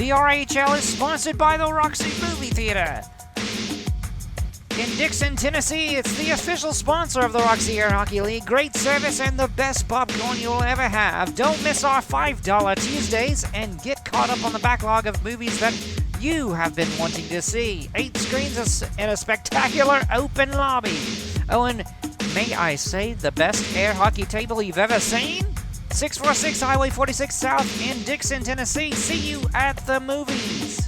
The RAHL is sponsored by the Roxy Movie Theater. In Dickson, Tennessee, it's the official sponsor of the Roxy Air Hockey League. Great service and the best popcorn you'll ever have. Don't miss our $5 Tuesdays and get caught up on the backlog of movies that you have been wanting to see. 8 screens and a spectacular open lobby. Oh, and may I say, the best air hockey table you've ever seen? 646 Highway 46 South in Dickson, Tennessee. See you at the movies.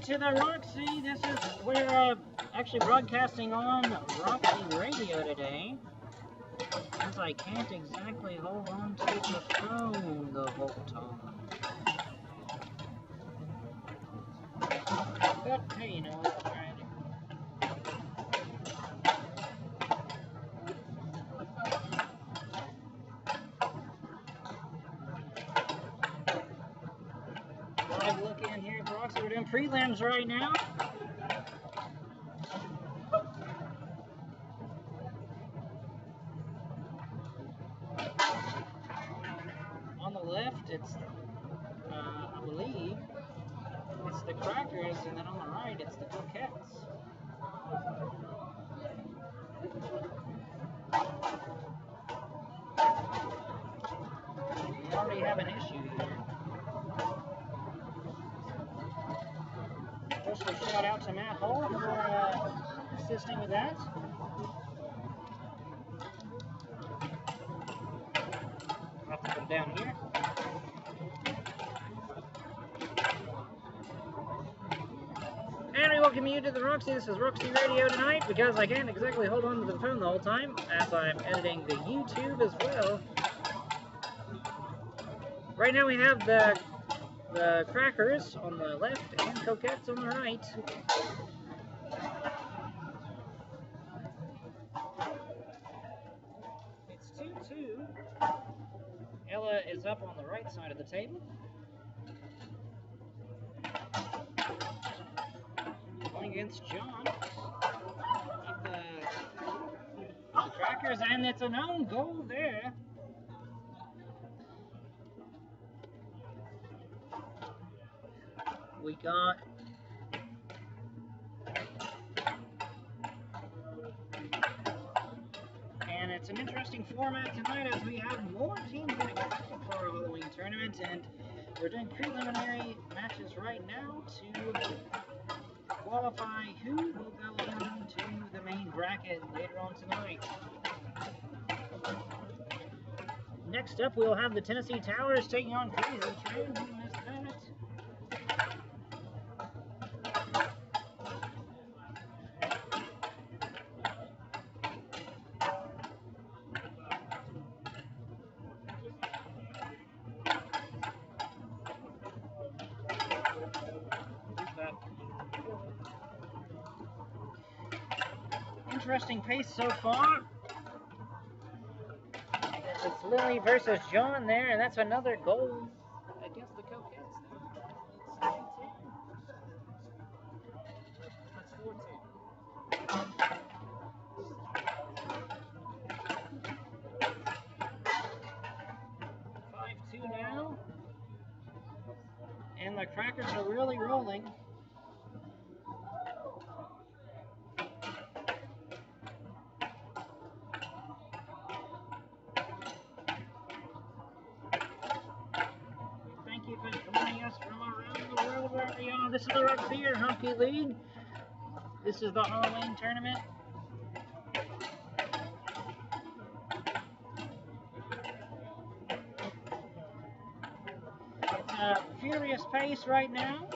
To the Roxy. This is we're actually broadcasting on Roxy Radio today, as I can't exactly hold on to the phone the whole time. But hey, you know, it's alright. Live look in here at Roxy. We're doing prelims right now. On the left, it's, I believe, it's the Crackers, and then on the right, it's the Coquettes. We already have an issue here. Special shout out to RAHL for assisting with that. I'll have to come down here. And we welcome you to the Roxy. This is Roxy Radio tonight because I can't exactly hold on to the phone the whole time as I'm editing the YouTube as well. Right now we have the Crackers on the left and Coquettes on the right. It's 2-2. Ella is up on the right side of the table. Going against John. The Crackers, and it's an own goal there. We got and it's an interesting format tonight as we have more teams than expected for our Halloween tournament, and we're doing preliminary matches right now to qualify who will go into the main bracket later on tonight. Next up, we'll have the Tennessee Towers taking on Crazy Train. Who missed that? Interesting pace so far. It's Lily versus John there, and that's another goal against the Coquettes. That's 4-2. 5-2 now. And the Crackers are really rolling. This is the Roxy Air Hockey League. This is the Halloween tournament. It's a furious pace right now.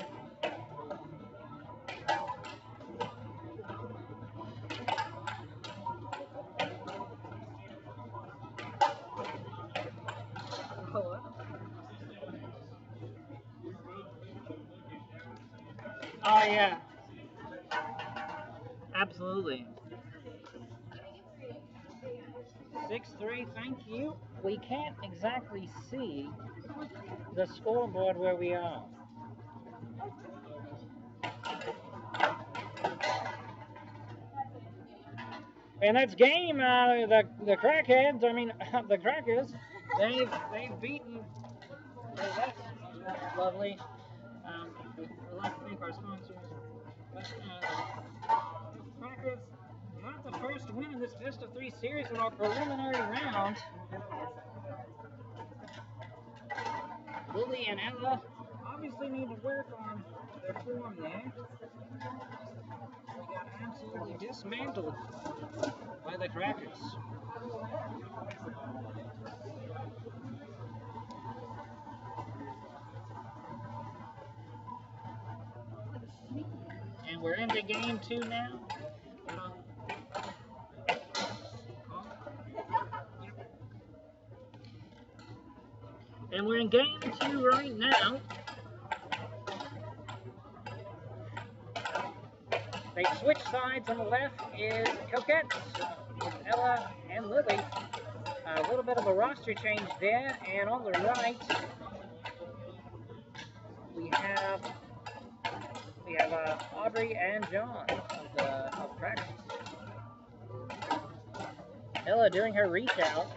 Oh, yeah. Absolutely. 6-3, thank you. We can't exactly see the scoreboard where we are. And that's game. The crackheads. I mean, the crackers. They've beaten. That's lovely. We'd like to thank our sponsors. But crackers got the first win in this best of 3 series in our preliminary round. Lily and Ella obviously need to work on their form there. They got absolutely dismantled by the crackers. And we're into game 2 now. And we're in game 2 right now. They switch sides. On the left is Coquette with Ella and Lily. A little bit of a roster change there. And on the right, we have Aubrey and John of practice. Ella doing her reach out.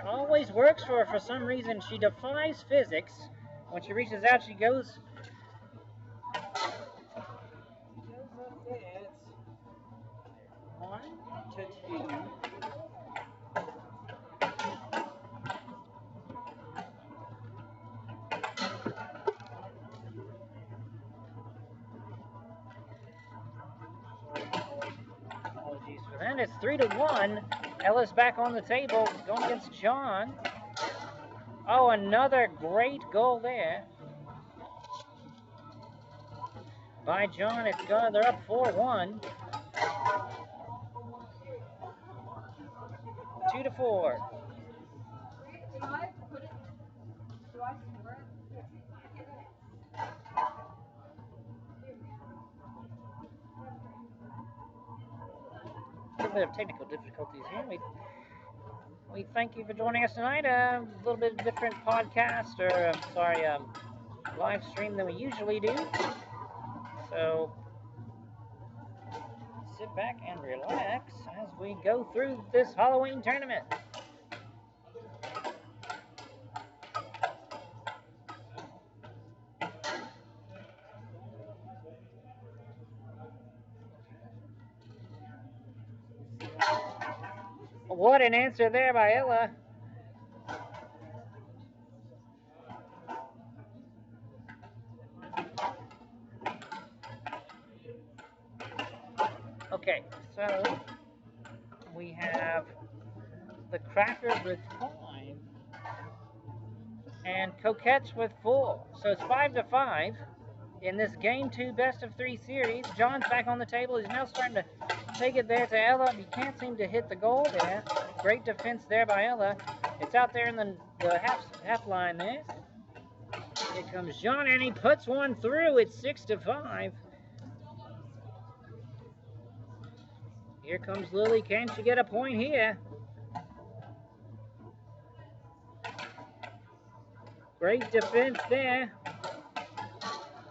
Always works for some reason. She defies physics. When she reaches out, she goes up there. It's 1 to 2. Apologies for that. It's 3 to 1. Ella's back on the table, going against John. Oh, another great goal there by John. They're up 4-1. 2 to 4. A little bit of technical difficulties here. We thank you for joining us tonight. A little bit different podcast, or live stream than we usually do. So sit back and relax as we go through this Halloween tournament. What an answer there by Ella. Okay, so we have the Crackers with 5 and Coquettes with 4. So it's 5 to 5 in this game 2 best of 3 series. John's back on the table. He's now starting to take it there to Ella. He can't seem to hit the goal there. Great defense there by Ella. It's out there in the half line there. Here comes John, and he puts one through. It's 6 to 5. Here comes Lily. Can she get a point here? Great defense there.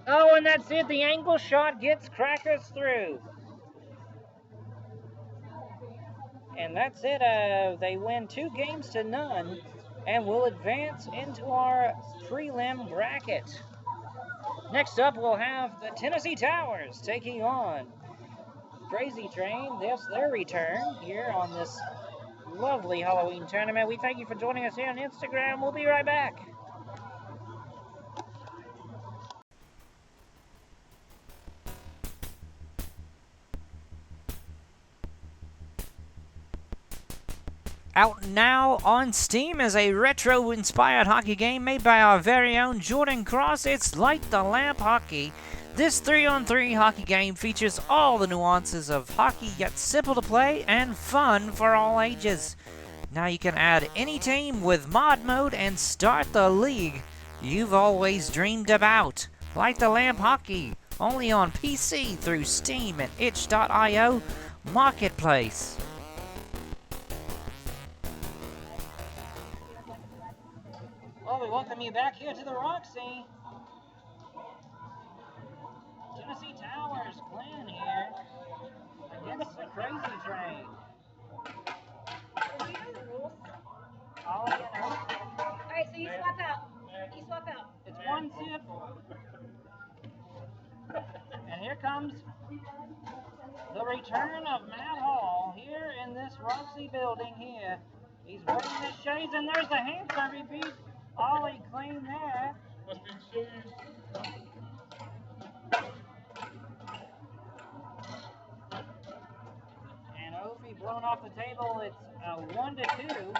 Oh, and that's it. The angle shot gets Crackers through. And that's it. They win 2 games to none and will advance into our prelim bracket. Next up, we'll have the Tennessee Towers taking on Crazy Train. That's their return here on this lovely Halloween tournament. We thank you for joining us here on Instagram. We'll be right back. Out now on Steam is a retro-inspired hockey game made by our very own Jordan Cross. It's Light the Lamp Hockey. This 3-on-3 hockey game features all the nuances of hockey, yet simple to play and fun for all ages. Now you can add any team with mod mode and start the league you've always dreamed about. Light the Lamp Hockey. Only on PC through Steam and itch.io Marketplace. Well, we welcome you back here to the Roxy. Tennessee Towers playing here against the Crazy Train. Alright, so you swap out. You swap out. It's one sip. And here comes the return of Matt Hall here in this Roxy building here. He's wearing his shades, and there's the hand serve. He beat Ollie clean there. Must be shades. And Opie blown off the table. It's 1-2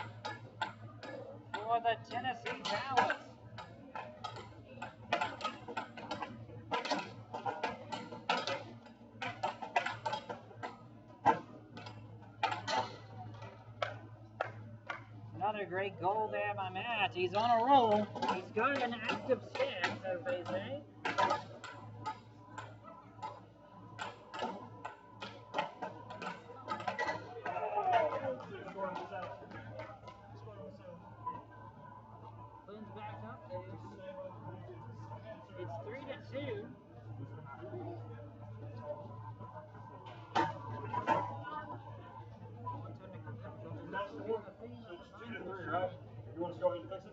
for the Tennessee Towers. Another great goal there by Matt. He's on a roll. He's got an active stance, as they say. Cleans back up there. It's 3-2. Right? You want to go ahead and fix it?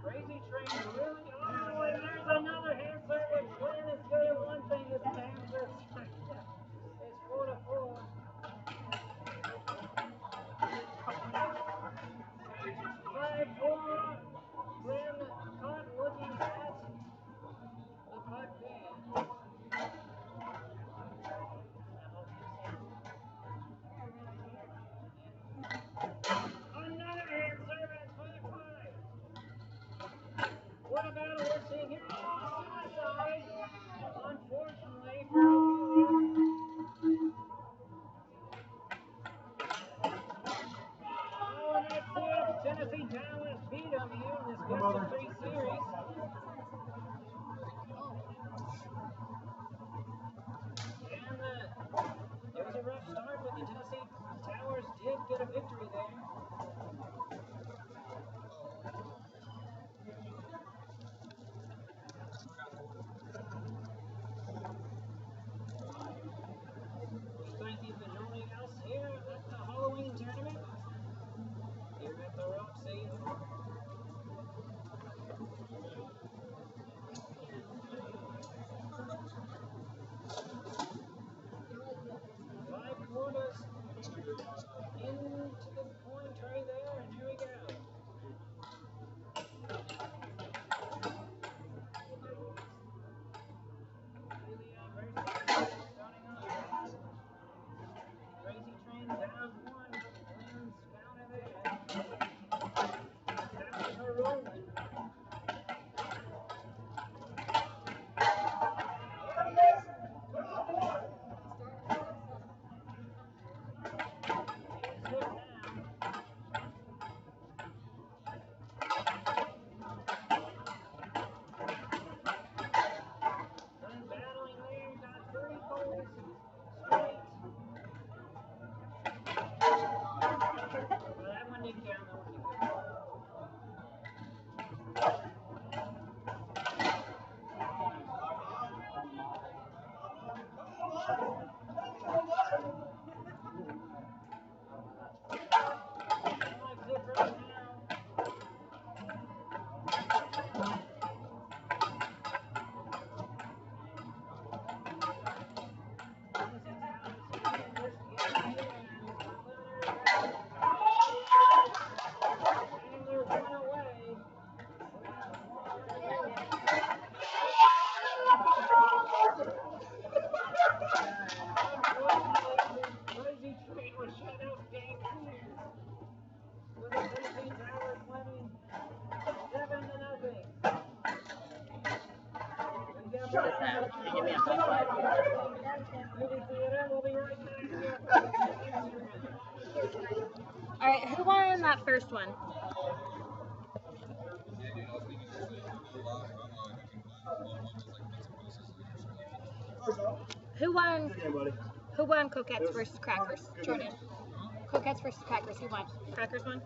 Crazy train, really? Oh, and there's another hand serve. Glenn is good at one thing with the hand serve. It's 4-4. 5-4. Glenn caught looking at the puck there. Another hand serve at 5-5. What a battle we're seeing here. Oh, suicide. Unfortunately for Ophelia. Oh, and that's it. Tennessee Towers beat them here in this best-of-3 series. And it was a rough start, but the Tennessee Towers did get a victory there. Thank you for joining us here at the Halloween tournament here at the Roxy. 5 quarters into the point tray there, and here we go. Starting off. Crazy train down 1. Glenn Scouter there. Towers are rolling. Battling there, got 3 goals straight. Well, that one didn't count. Just now. And give me a high five. Alright, who won that first one? Who won? Who won Coquettes versus Crackers? Jordan. Coquettes versus Crackers. Who won? Crackers won?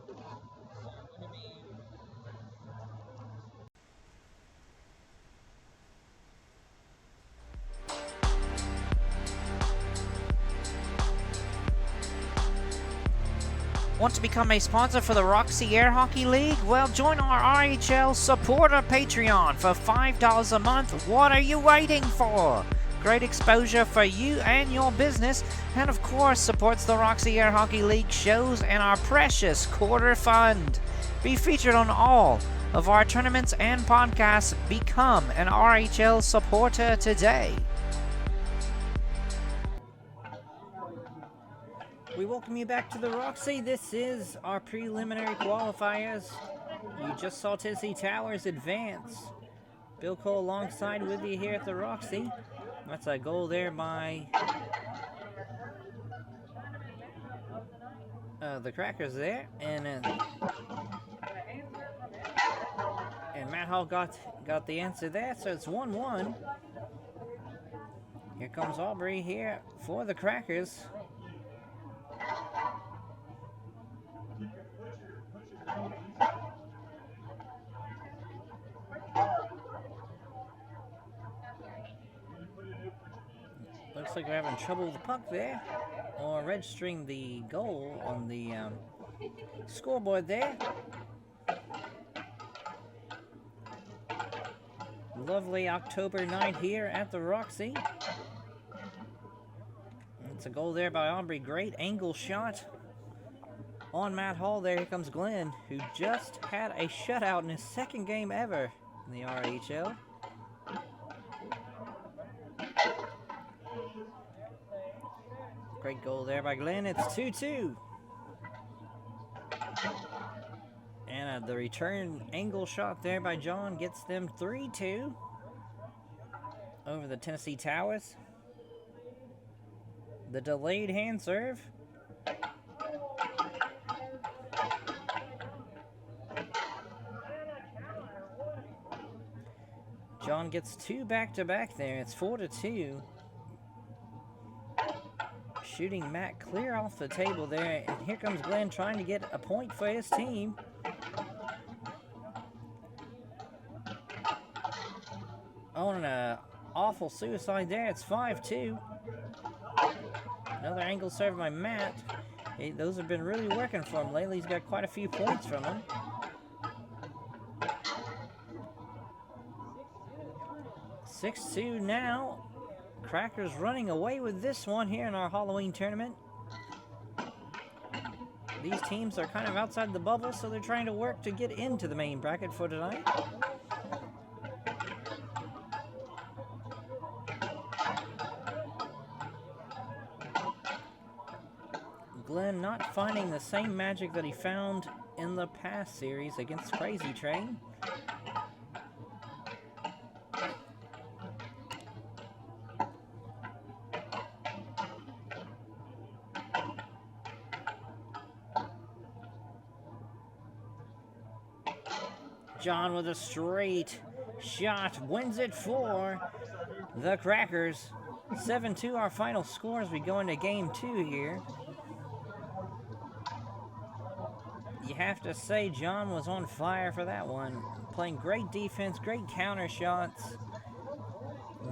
Want to become a sponsor for the Roxy Air Hockey League? Well, join our RAHL Supporter Patreon for $5 a month. What are you waiting for? Great exposure for you and your business, and of course supports the Roxy Air Hockey League shows and our precious quarter fund. Be featured on all of our tournaments and podcasts. Become an RAHL supporter today. We welcome you back to the Roxy. This is our preliminary qualifiers. You just saw Tennessee Towers advance. Bill Cole alongside with you here at the Roxy. That's a goal there by the Crackers there, and Matt Hall got the answer there, so it's 1-1. Here comes Aubrey here for the Crackers. Looks like we're having trouble with the puck there, or registering the goal on the scoreboard there. Lovely October night here at the Roxy. It's a goal there by Aubrey. Great angle shot on Matt Hall there. Here comes Glenn, who just had a shutout in his second game ever in the RAHL. Great goal there by Glenn. It's 2-2. And the return angle shot there by John gets them 3-2 over the Tennessee Towers. The delayed hand serve. John gets two back-to-back there. It's 4-2. Shooting Matt clear off the table there. And here comes Glenn trying to get a point for his team. On an awful suicide there. It's 5-2. Another angle serve by Matt. Those have been really working for him lately. He's got quite a few points from them. 6-2 now. Crackers running away with this one here in our Halloween tournament. These teams are kind of outside the bubble, so they're trying to work to get into the main bracket for tonight. Glenn not finding the same magic that he found in the past series against Crazy Train. John with a straight shot wins it for the Crackers. 7-2 our final score as we go into game 2 here. You have to say John was on fire for that one. Playing great defense, great counter shots.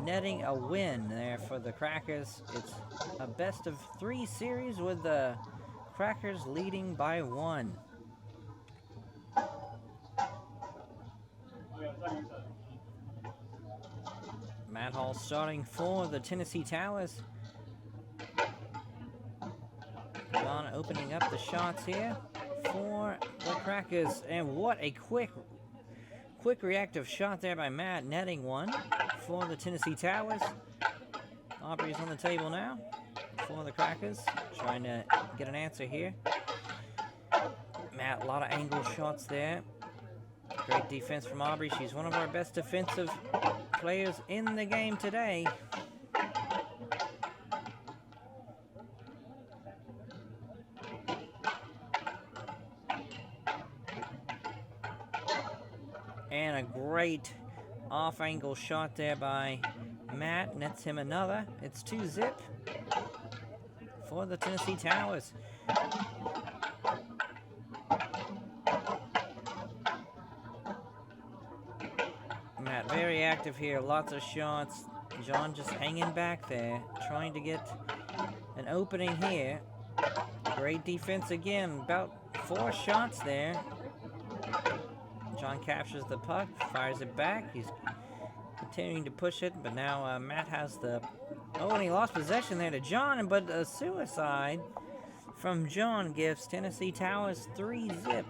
Netting a win there for the Crackers. It's a best of 3 series with the Crackers leading by 1. Matt Hall starting for the Tennessee Towers. John opening up the shots here for the Crackers. And what a quick reactive shot there by Matt, netting one for the Tennessee Towers. Aubrey's on the table now for the Crackers, trying to get an answer here. Matt, a lot of angle shots there. Great defense from Aubrey. She's one of our best defensive players in the game today. And a great off-angle shot there by Matt. Nets him another. It's 2-zip for the Tennessee Towers. Matt very active here. Lots of shots. John just hanging back there, trying to get an opening here. Great defense again. About 4 shots there. John captures the puck, fires it back. He's continuing to push it, but now Matt has the... Oh, and he lost possession there to John, but a suicide from John gives Tennessee Towers 3-zip.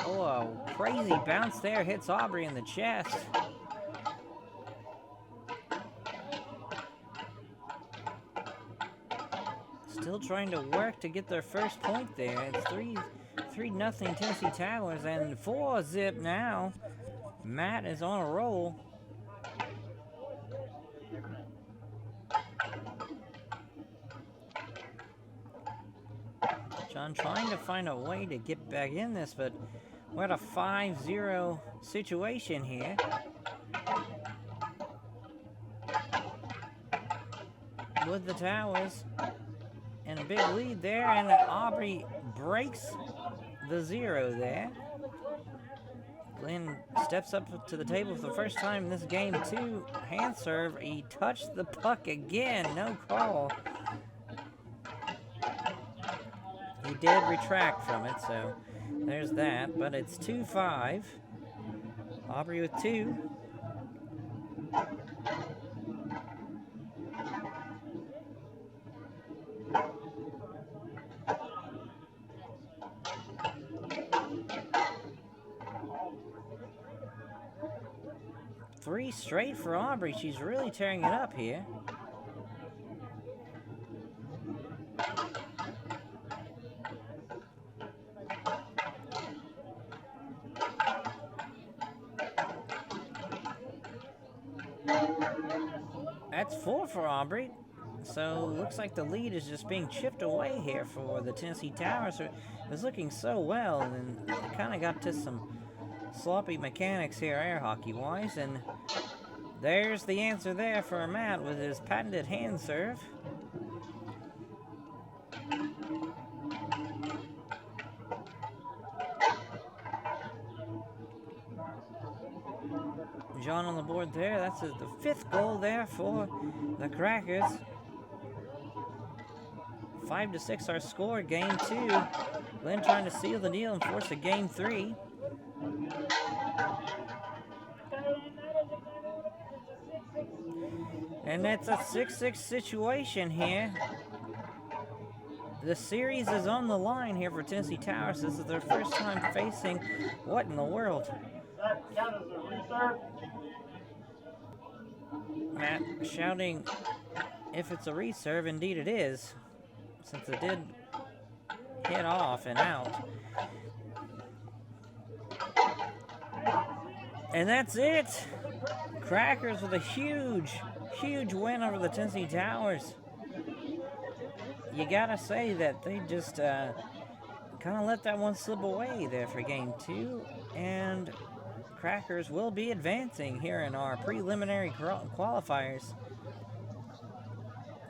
Oh, a crazy bounce there, hits Aubrey in the chest. Still trying to work to get their first point there. It's 3-0 Tennessee Towers, and 4-zip now. Matt is on a roll. John trying to find a way to get back in this, but we're at a 5-0 situation here. With the Towers. And a big lead there, and Aubrey breaks the 0 there. Glenn steps up to the table for the first time in this game, too. Hand serve, he touched the puck again, no call. He did retract from it, so there's that, but it's 2-5. Aubrey with 2. Three straight for Aubrey. She's really tearing it up here. That's 4 for Aubrey. So looks like the lead is just being chipped away here for the Tennessee Towers. It was looking so well, and then it kind of got to some sloppy mechanics here air hockey wise, and there's the answer there for Matt with his patented hand serve. John on the board there. That's the 5th goal there for the Crackers. 5-6 our score. Game 2. Glenn trying to seal the deal and force a game 3. And that's a 6-6 situation here. The series is on the line here for Tennessee Towers. This is their first time facing what in the world? That count as a reserve. Matt shouting if it's a reserve. Indeed it is, since it did hit off and out. And that's it. Crackers with a huge win over the Tennessee Towers. You gotta say that they just kind of let that one slip away there for game 2, and Crackers will be advancing here in our preliminary qualifiers.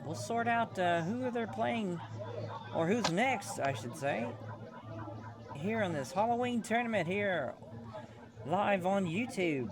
We'll sort out who they're playing, or who's next, I should say, here on this Halloween tournament here live on YouTube.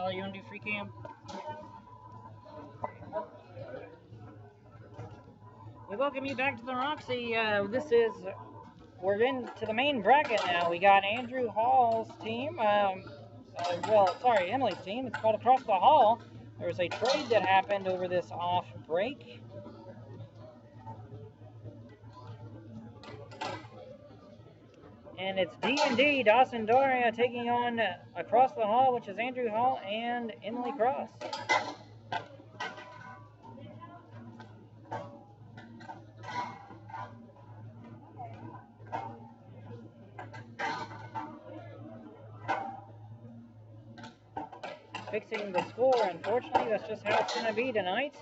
Oh, you want to do free cam? We welcome you back to the Roxy. We're into the main bracket now. We got Andrew Hall's team. Emily's team. It's called Across the Hall. There was a trade that happened over this off break. And it's D&D, Dawson Doria taking on Across the Hall, which is Andrew Hall and Emily Cross. Fixing the score, unfortunately, that's just how it's going to be tonight.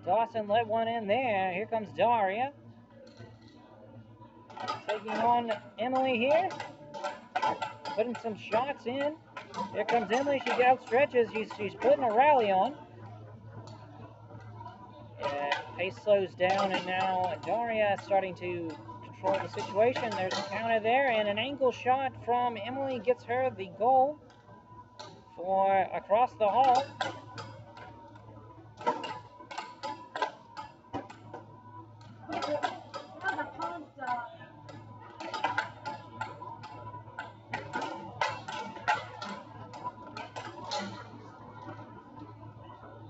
Dawson let one in there. Here comes Daria. Taking on Emily here. Putting some shots in. Here comes Emily. She outstretches. She's putting a rally on. Pace slows down, and now Daria is starting to control the situation. There's a counter there, and an angle shot from Emily gets her the goal for Across the Hall.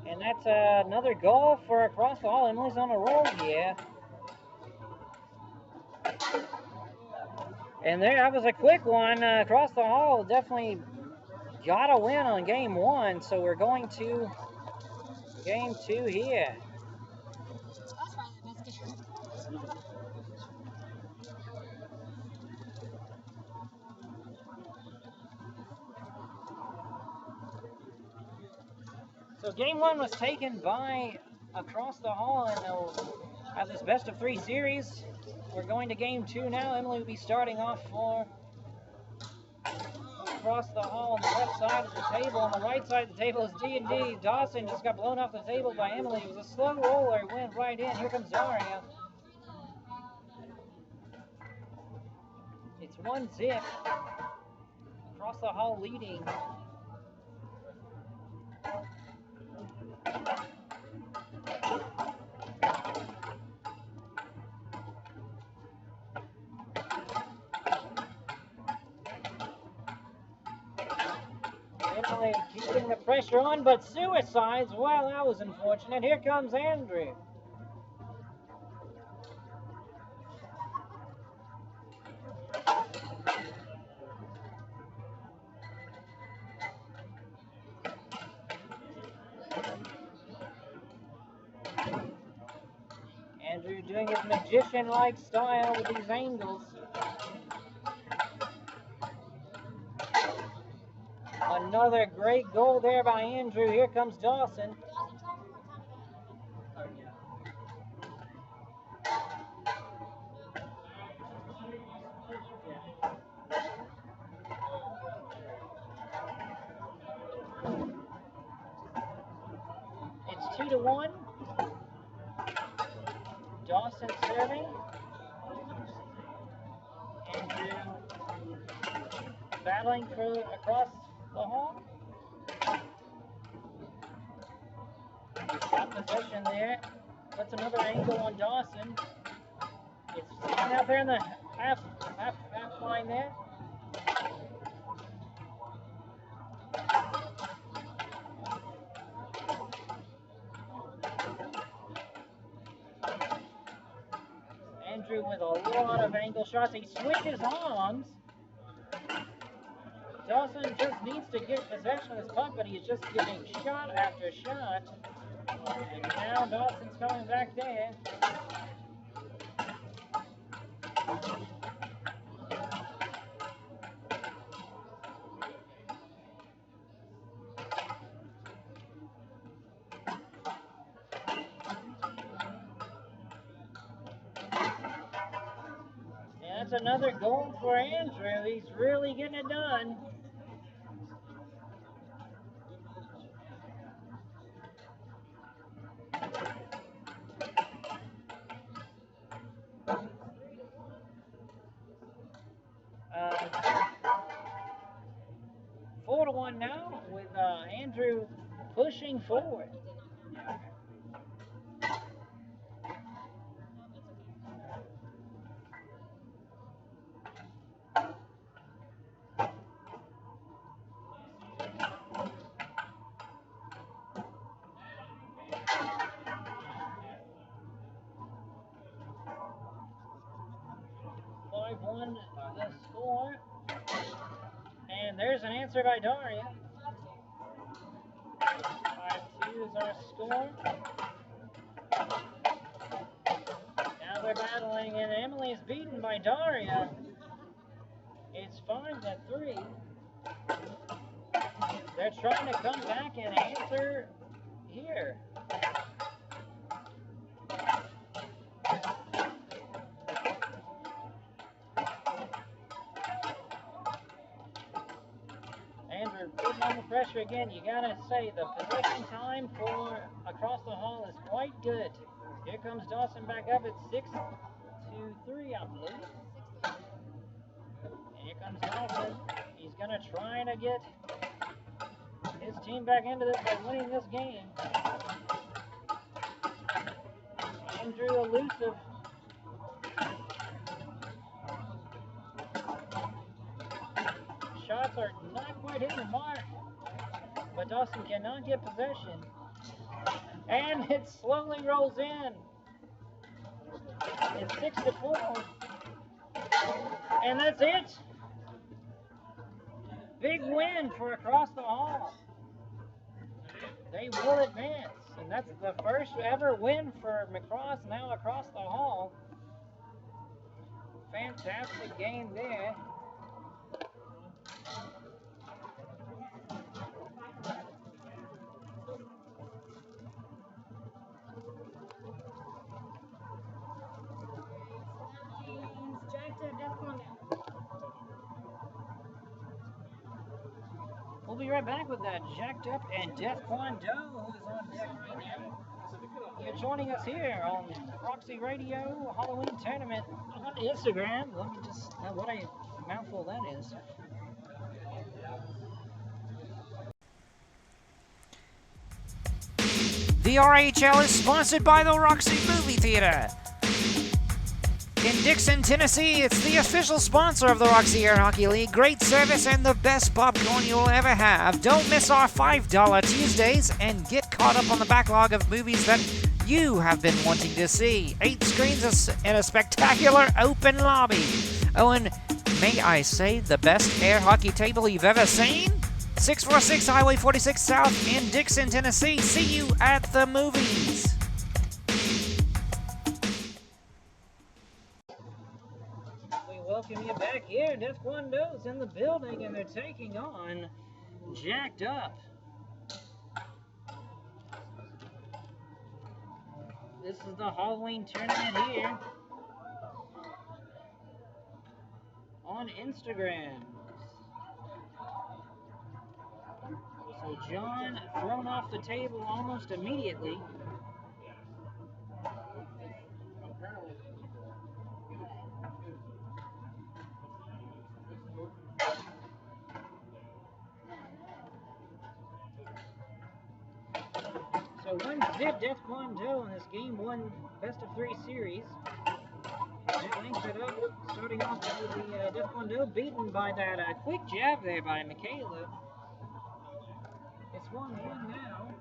And that's another goal for Across the Hall. Emily's on a roll here. And there, that was a quick one. Across the Hall definitely got a win on game one. So we're going to game two here. So game one was taken by Across the Hall, and they'll have this best of three series. We're going to game two now. Emily will be starting off for Across the Hall on the left side of the table. On the right side of the table is D&D. Dawson just got blown off the table by Emily. It was a slow roller. It went right in. Here comes Daria. It's 1-0. Across the Hall leading. Emily keeping the pressure on, but suicides, well, that was unfortunate. Here comes Andrew. Andrew doing his magician-like style with these angles. Another great goal there by Andrew. Here comes Dawson. It's 2-1. Dawson serving. Andrew battling for Across the Hall. Got possession there. Puts another angle on Dawson. It's sitting out there in the half line there. Andrew with a lot of angle shots. He switches arms. Dawson just needs to get possession of this puck, but he's just getting shot after shot. And now Dawson's coming back there. there's another goal for Andrew. He's really getting it done. Uh, 4-1 now with Andrew pushing forward. 5-1 the score. And there's an answer by Daria. 5-2 is our score. Now they're battling, and Emily's beaten by Daria. It's 5-3. They're trying to come back and answer here. Andrew putting on the pressure again. You gotta say the possession time for across the hall is quite good. Here comes Dawson back up at 6-3, I believe. And here comes Dawson. He's gonna try to get his team back into this by winning this game. Andrew elusive. Shots are not quite hitting the mark, but Dawson cannot get possession. And it slowly rolls in. It's 6-4. And that's it. Big win for across the hall. They will advance. And that's the first ever win for McCross now across the hall. Fantastic game there. We'll be right back with that Jacked Up and Death Kwon Do, who is on deck right now. You're joining us here on Roxy Radio Halloween Tournament on Instagram. Let me just, what a mouthful that is. The RAHL is sponsored by the Roxy Movie Theater. In Dickson, Tennessee, it's the official sponsor of the Roxy Air Hockey League. Great service and the best popcorn you'll ever have. Don't miss our $5 Tuesdays and get caught up on the backlog of movies that you have been wanting to see. 8 screens in a spectacular open lobby. Oh, and may I say, the best air hockey table you've ever seen? 646 Highway 46 South in Dickson, Tennessee. See you at the movies. Welcome you back here. Death Kwon Do's in the building, and they're taking on Jacked Up. This is the Halloween tournament here on Instagram. So John thrown off the table almost immediately. So 1-0 Death Kwon Do in this game 1 best-of-3 series. That links it up, starting off with the Death Kwon Do beaten by that quick jab there by Michaela. It's 1-1 now.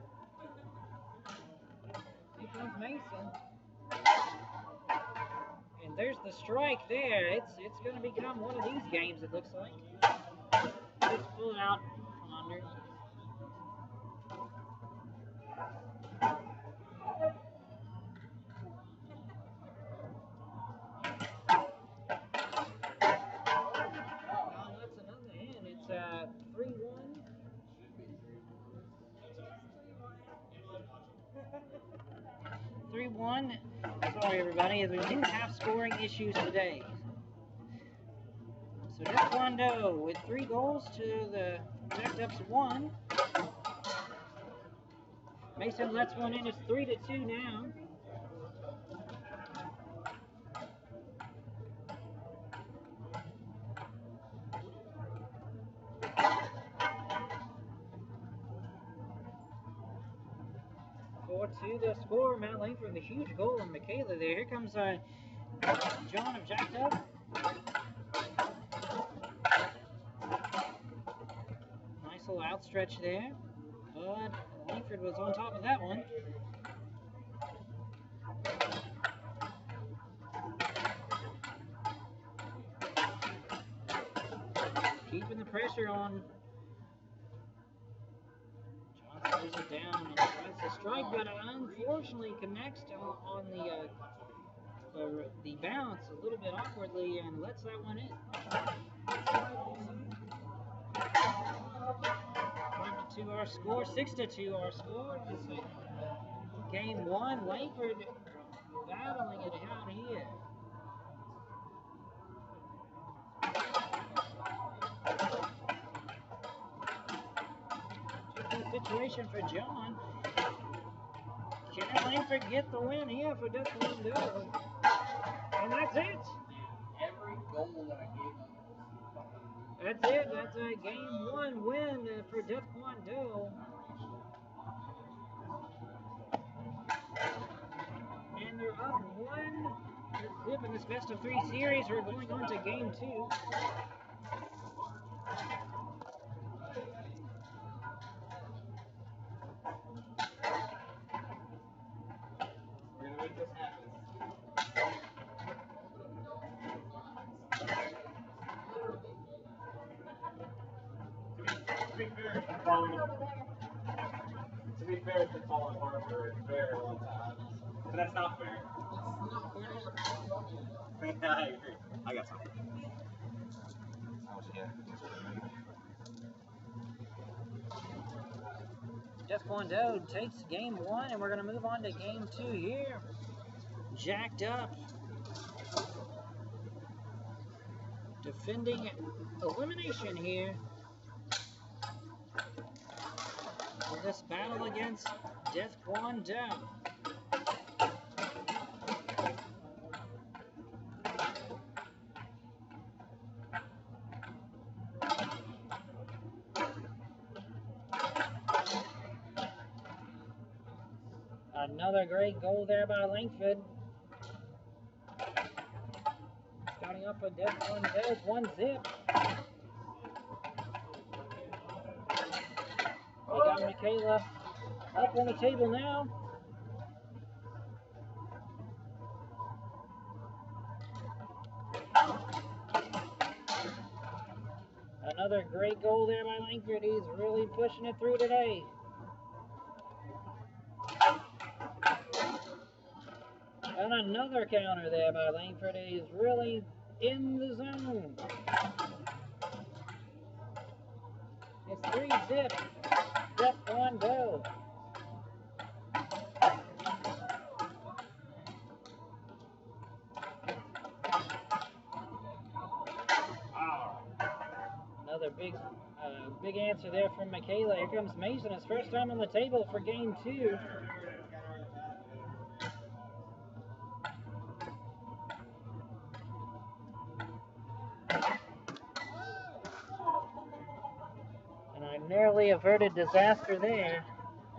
Here comes Mason. And there's the strike there. It's going to become one of these games, it looks like. Let's pull it out from under. That's another hit. It's 3-1. Sorry, everybody, we do have scoring issues today. So Taekwondo with 3 goals to the Jacked Up's 1. Mason lets one in. It's 3-2 now. To the score, Matt Langford, the huge goal, and Michaela there. Here comes John of Jacked Up. Nice little outstretch there, but Langford was on top of that one. Keeping the pressure on. Slows it down and tries to strike, but unfortunately connects on the bounce a little bit awkwardly and lets that one in. 5-2 our score, 6-2 our score. This is game 1. Langford battling it out here. Situation for John. Can Langford get the win here for Taekwondo? And that's it. Every goal that I gave them. That's it. That's a game 1 win for Taekwondo. And they're up 1-0 in this best of 3 series. We're going on to game 2. Make this happen. To be fair, it's been falling apart for a very long time. But that's not fair. I agree. I got something. Taekwondo takes game 1, and we're going to move on to game 2 here. Jacked Up. Defending elimination here. For this battle against Taekwondo. Another great goal there by Langford. Starting up with Taekwondo, 1-0. We got Michaela up on the table now. Another great goal there by Langford. He's really pushing it through today. And another counter there by Langford. He's really in the zone. It's 3-0. Taekwondo. Another big answer there from Michaela. Here comes Mason, his first time on the table for game 2. And I nearly averted disaster there,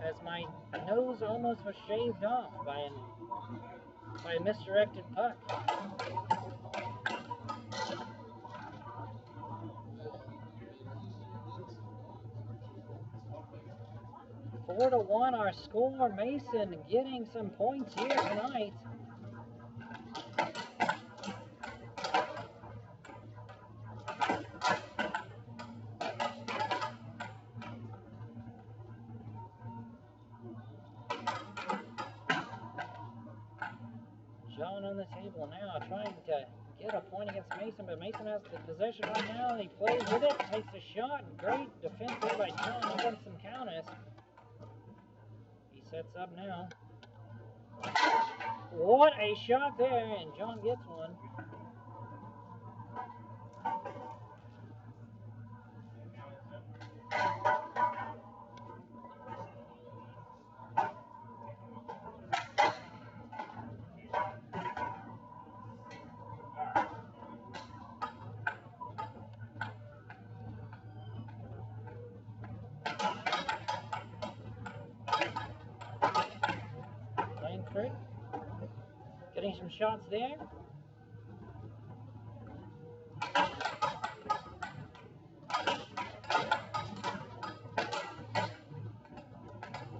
as my nose almost was shaved off by a misdirected puck. 4-1 our score. Mason getting some points here tonight. John on the table now, trying to get a point against Mason, but Mason has the possession right now. He plays with it, takes a shot. Great defense there by John against some counters. He sets up now. What a shot there, and John gets one. Langford getting some shots there.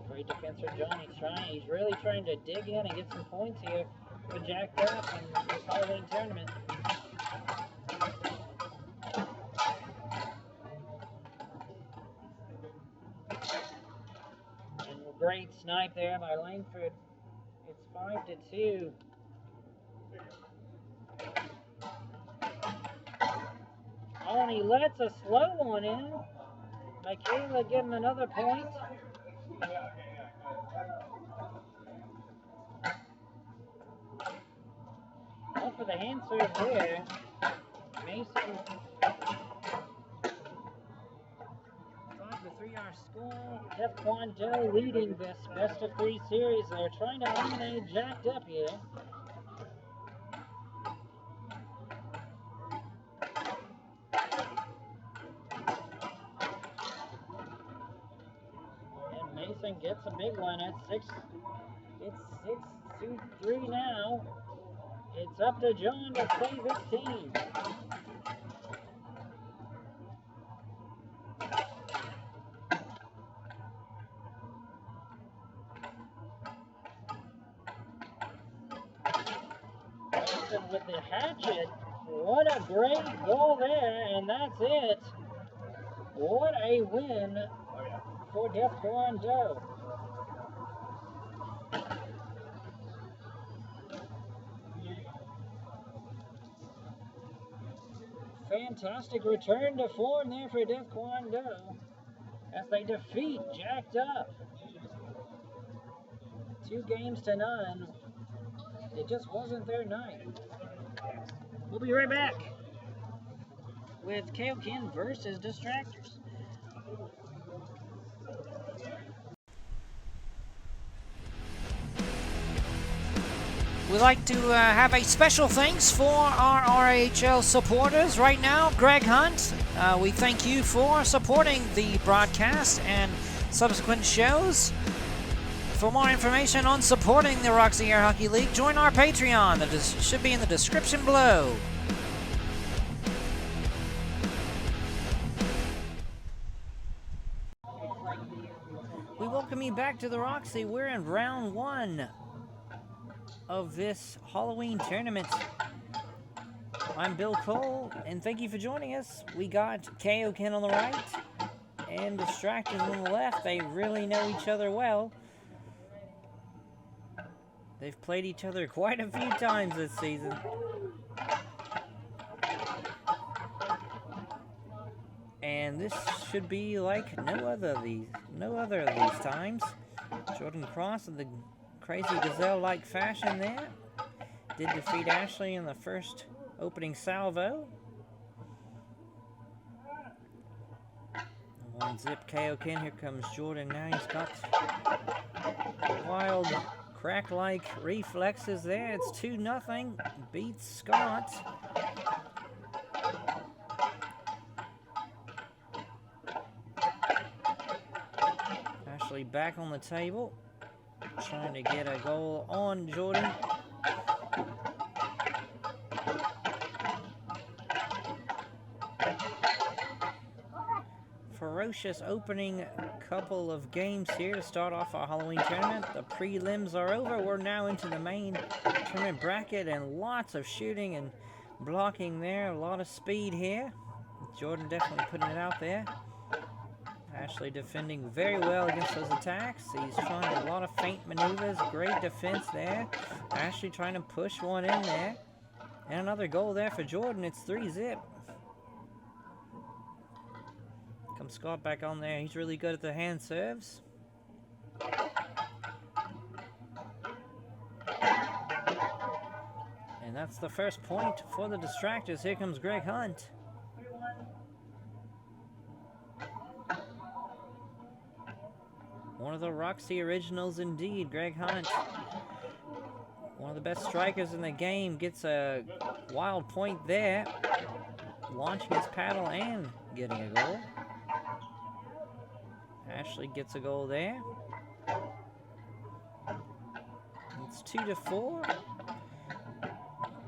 Great defense for John. He's really trying to dig in and get some points here for Jacked Up in this Halloween tournament. And a great snipe there by Langford. It's 5-2. Oh, and he lets a slow one in. Michaela getting another point. Well, for the hand serve there, Mason. 5-3 our score. Taekwondo leading this best of 3 series. They're trying to eliminate Jacked Up here. And Mason gets a big one at 6. It's 6-3 now. It's up to John to save his team. Mason with the hatchet. What a great goal there, and that's it. What a win for Taekwondo. Fantastic return to form there for Taekwondo as they defeat Jacked Up. 2-0. It just wasn't their night. We'll be right back with Kaio Ken versus Distractors. We'd like to have a special thanks for our RAHL supporters right now. Greg Hunt, we thank you for supporting the broadcast and subsequent shows. For more information on supporting the Roxy Air Hockey League, join our Patreon. That should be in the description below. We welcome you back to the Roxy. We're in round 1 of this Halloween tournament. I'm Bill Cole, and thank you for joining us. We got Kaio Ken on the right and Distractors on the left. They really know each other well. They've played each other quite a few times this season. And this should be like no other of these times. Jordan Cross in the crazy gazelle-like fashion there. Did defeat Ashley in the first opening salvo. 1-0 Kaio Ken. Here comes Jordan now. He's got wild crack-like reflexes there. It's 2-0. Beats Scott. Ashley back on the table. Trying to get a goal on Jordan. Ferocious opening couple of games here to start off our Halloween tournament. The prelims are over. We're now into the main tournament bracket, and lots of shooting and blocking there. A lot of speed here. Jordan definitely putting it out there. Ashley defending very well against those attacks. He's trying a lot of feint maneuvers. Great defense there. Ashley trying to push one in there. And another goal there for Jordan. It's 3-0. Comes Scott back on there. He's really good at the hand serves. And that's the first point for the Distractors. Here comes Greg Hunt. One of the Roxy originals indeed. Greg Hunt, one of the best strikers in the game, gets a wild point there. Launching his paddle and getting a goal. Ashley gets a goal there. It's 2-4.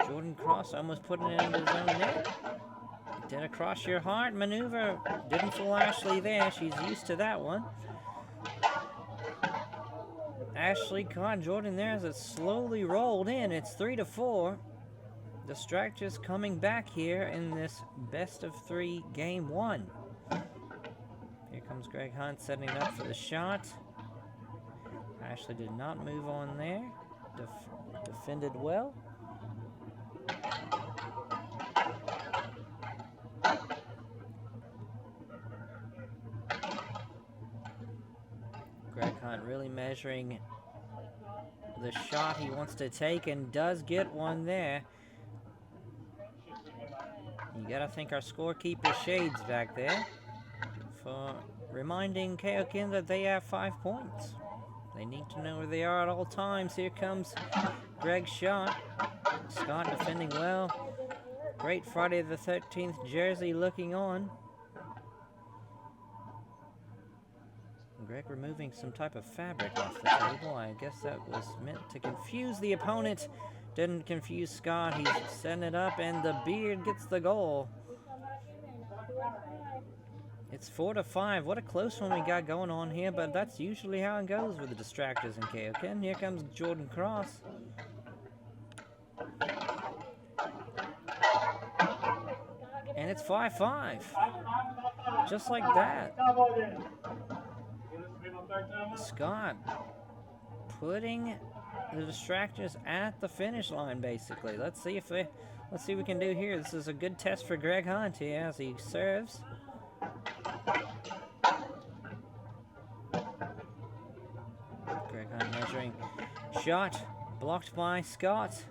Jordan Cross almost putting it into his own net. Did a cross your heart maneuver. Didn't fool Ashley there. She's used to that one. Ashley caught Jordan there as it slowly rolled in. It's 3-4. Distractors coming back here in this best of 3 game 1. Here comes Greg Hunt setting up for the shot. Ashley did not move on there. Defended well. Greg Hunt really measuring the shot he wants to take and does get one there. You gotta thank our scorekeeper Shades back there for reminding Kaio Ken that they have 5 points. They need to know where they are at all times. Here comes Greg's shot. Scott defending well. Great Friday the 13th jersey looking on. Greg removing some type of fabric off the table. I guess that was meant to confuse the opponent. Didn't confuse Scott. He's setting it up and the Beard gets the goal. It's 4-5. What a close one we got going on here, but that's usually how it goes with the distractors in Kaio Ken. Here comes Jordan Cross. And it's 5-5. Just like that. Scott putting the distractors at the finish line, basically. Let's see what we can do here. This is a good test for Greg Hunt here as he serves. Greg Hunt measuring shot, blocked by Scott.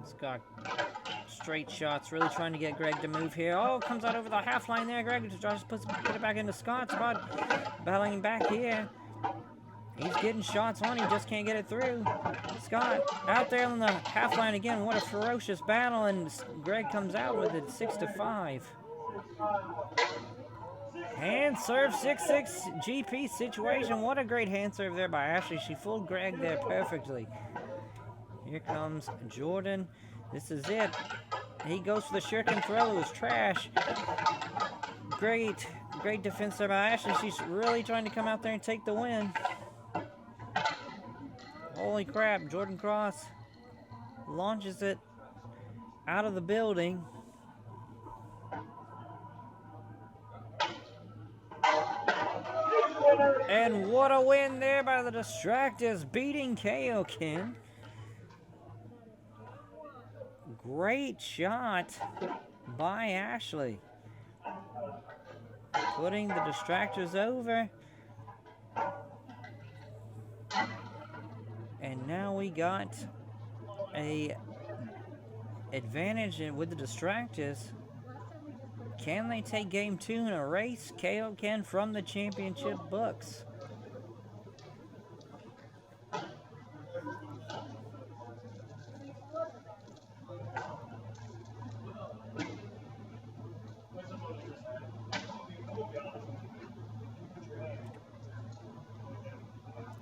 Scott, straight shots, really trying to get Greg to move here. Oh, comes out over the half line there. Greg just put it back into Scott. Scott battling back here. He's getting shots on, he just can't get it through. Scott out there on the half line again. What a ferocious battle, and Greg comes out with it 6-5. Hand serve 6-6 GP situation. What a great hand serve there by Ashley. She fooled Greg there perfectly. Here comes Jordan. This is it. He goes for the shuriken throw. It was trash. Great defense there by Ashley. She's really trying to come out there and take the win. Holy crap, Jordan Cross launches it out of the building. And what a win there by the Distractors, beating Kaio Ken. Great shot by Ashley. Putting the Distractors over. And now we got a advantage with the Distractors. Can they take game 2 and erase Kaio Ken from the championship books?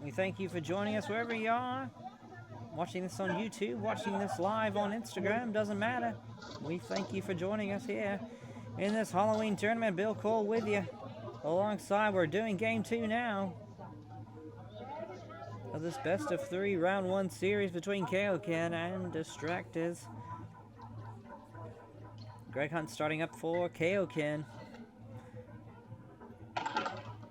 We thank you for joining us wherever you are. Watching this on YouTube, watching this live on Instagram, doesn't matter. We thank you for joining us here in this Halloween tournament. Bill Cole with you. Alongside, we're doing game 2 now of this best of 3 round 1 series between Kaio Ken and Distractors. Greg Hunt starting up for Kaio Ken.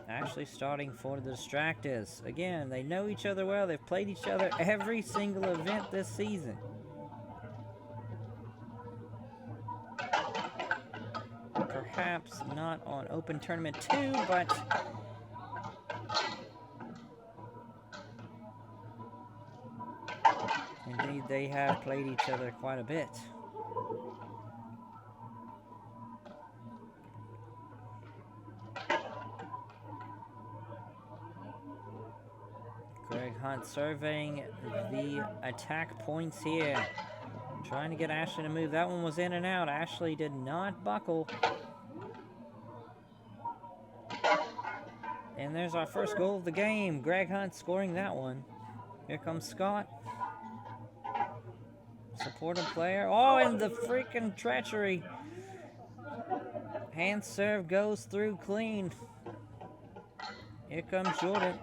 Ashley starting for the Distractors. Again, they know each other well. They've played each other every single event this season. Perhaps not on Open Tournament 2, but indeed they have played each other quite a bit. Greg Hunt surveying the attack points here. Trying to get Ashley to move. That one was in and out. Ashley did not buckle. And there's our first goal of the game. Greg Hunt scoring that one. Here comes Scott. Supporter player. Oh, and the freaking treachery. Hand serve goes through clean. Here comes Jordan.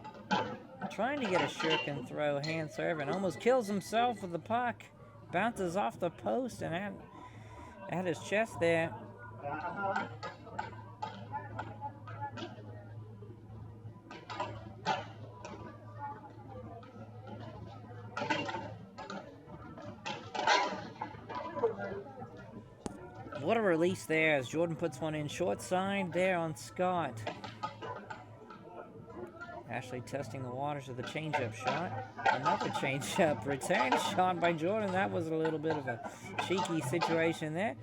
Trying to get a shuriken throw. Hand serve and almost kills himself with the puck. Bounces off the post and at his chest there. What a release there as Jordan puts one in short side there on Scott. Ashley testing the waters of the changeup shot. Another changeup. Return shot by Jordan. That was a little bit of a cheeky situation there.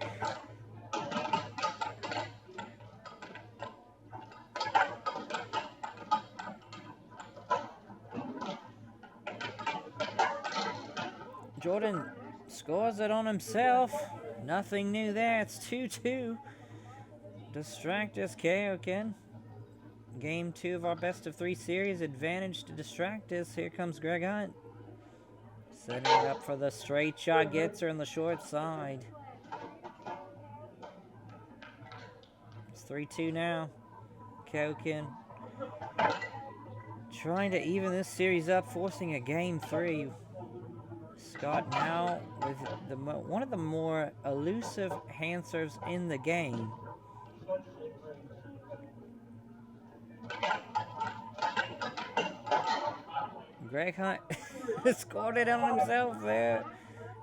Jordan scores it on himself. Nothing new there. It's 2-2. Distractus Kaio Ken. Game 2 of our best of 3 series. Advantage to Distractus. Here comes Greg Hunt. Setting it up for the straight shot. Gets her on the short side. It's 3-2 now. Kaio Ken trying to even this series up. Forcing a game 3. Scott now with one of the more elusive hand serves in the game. Greg Hunt scored it on himself there.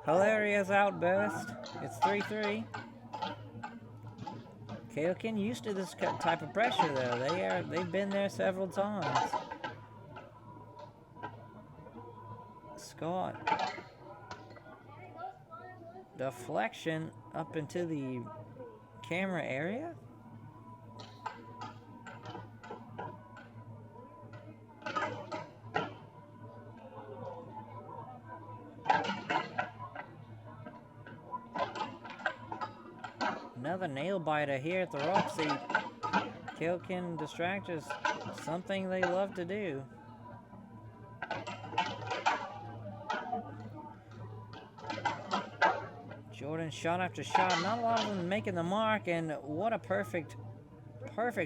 Hilarious outburst. It's 3-3. Kaio Ken used to this type of pressure though. They've been there several times. Scott. Deflection up into the camera area. Another nail biter here at the Roxy. Kaio Ken Distractors, something they love to do. Jordan shot after shot, not a lot of them making the mark, and what a perfect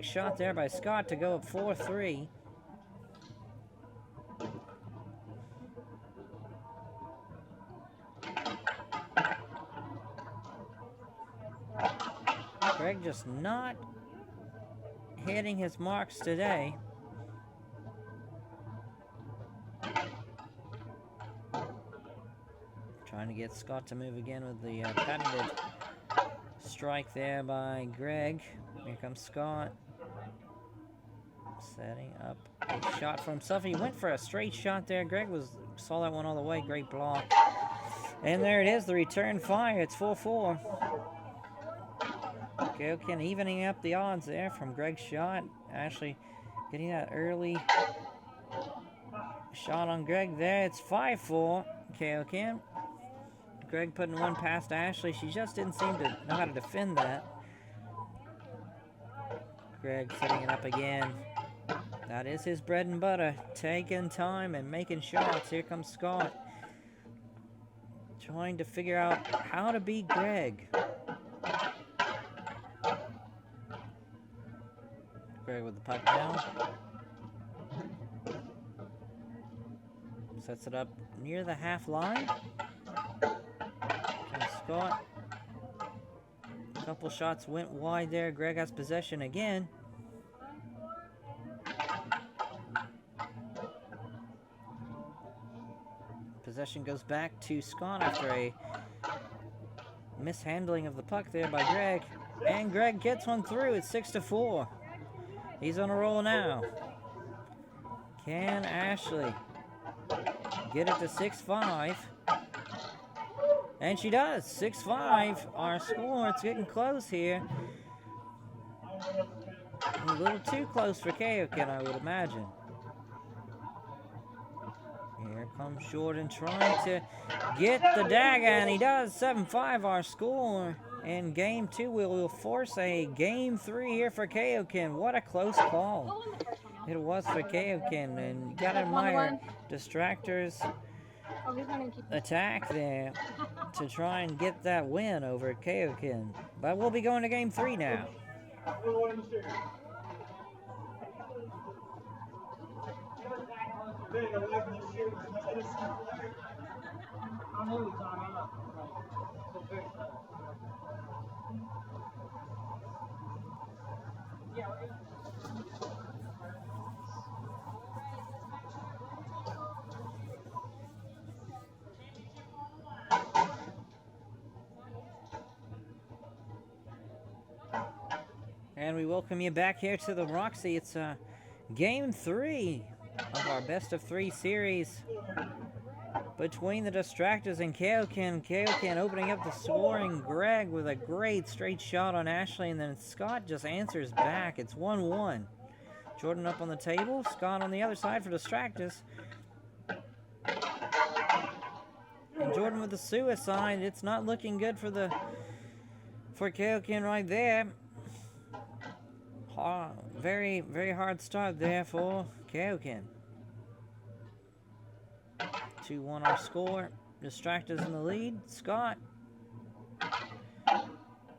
shot there by Scott to go up 4-3. Greg just not hitting his marks today. Trying to get Scott to move again with the patented strike there by Greg. Here comes Scott. Setting up a shot for himself. He went for a straight shot there. Greg saw that one all the way. Great block. And there it is, the return fire. It's 4-4. Kaio Ken evening up the odds there from Greg's shot. Ashley getting that early shot on Greg there. It's 5-4. Kaio Ken. Greg putting one past Ashley. She just didn't seem to know how to defend that. Greg setting it up again. That is his bread and butter. Taking time and making shots. Here comes Scott. Trying to figure out how to beat Greg. Greg with the puck down. Sets it up near the half line. Scott. A couple shots went wide there. Greg has possession again. Possession goes back to Scott after a mishandling of the puck there by Greg. And Greg gets one through. It's 6-4. He's on a roll now. Can Ashley get it to 6-5? And she does. 6-5. Our score. It's getting close here. A little too close for Kaio Ken, I would imagine. Here comes Jordan trying to get the dagger, and he does. 7-5 our score. In game 2, we will force a game 3 here for Kaio Ken. What a close call it was for Kaio Ken, and you gotta admire Distractor's attack there to try and get that win over Kaio Ken. But we'll be going to game 3 now. And we welcome you back here to the Roxy. It's game 3 of our best of 3 series between the Distractors and Kaio Ken. Kaio Ken opening up the scoring. Greg with a great straight shot on Ashley, and then Scott just answers back. It's 1-1. Jordan up on the table. Scott on the other side for Distractors. And Jordan with the suicide. It's not looking good for Kaio Ken right there. Very, very hard start there for Kaio Ken. 2-1 our score. Distractors in the lead. Scott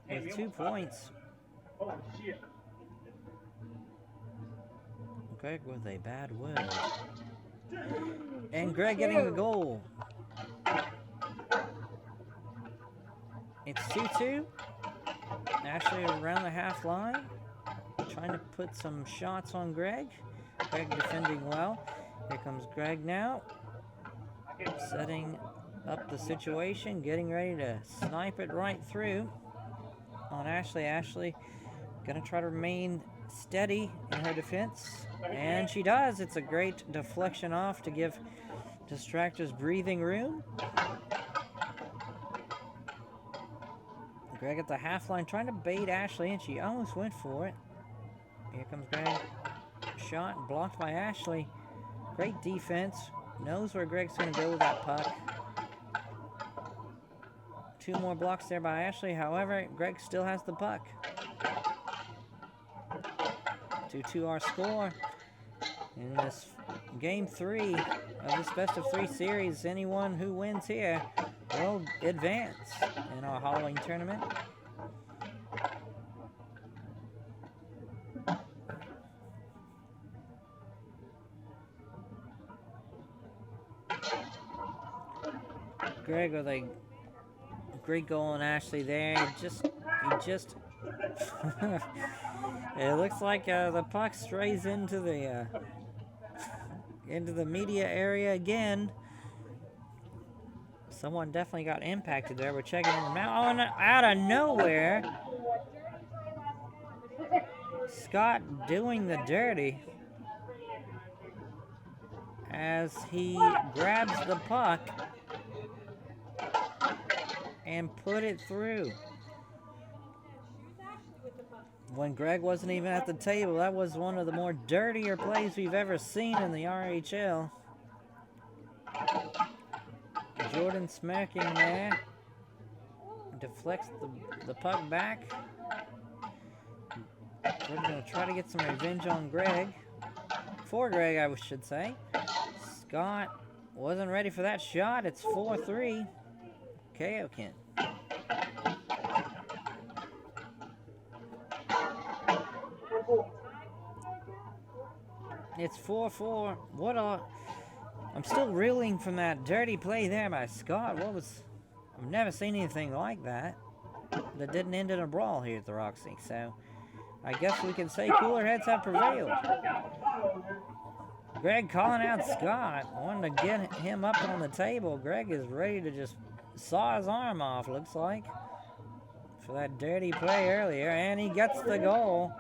with 2 points. Oh, shit. Greg with a bad word. And Greg getting the goal. It's 2-2. Ashley around the half line. Trying to put some shots on Greg. Greg defending well. Here comes Greg now. Setting up the situation. Getting ready to snipe it right through on Ashley. Ashley gonna try to remain steady in her defense. And she does. It's a great deflection off to give Distractors breathing room. Greg at the half line trying to bait Ashley, and she almost went for it. Here comes Greg. Shot blocked by Ashley. Great defense. Knows where Greg's going to go with that puck. 2 more blocks there by Ashley. However, Greg still has the puck. 2-2 our score. In this game 3 of this best of 3 series, anyone who wins here will advance in our Halloween tournament. Greg with a great goal on Ashley there. He just it looks like the puck strays into the media area again. Someone definitely got impacted there. We're checking them out. Oh, and out of nowhere, Scott doing the dirty as he grabs the puck and put it through. When Greg wasn't even at the table, that was one of the more dirtier plays we've ever seen in the RHL. Jordan smacking there. Deflects the puck back. We're going to try to get some revenge on Greg. For Greg, I should say. Scott wasn't ready for that shot. It's 4-3. Kaio Ken. It's 4-4. I'm still reeling from that dirty play there by Scott. I've never seen anything like that. That didn't end in a brawl here at the Roxy. So, I guess we can say cooler heads have prevailed. Greg calling out Scott. Wanting to get him up on the table. Greg is ready to just saw his arm off, looks like, for that dirty play earlier. And he gets the goal.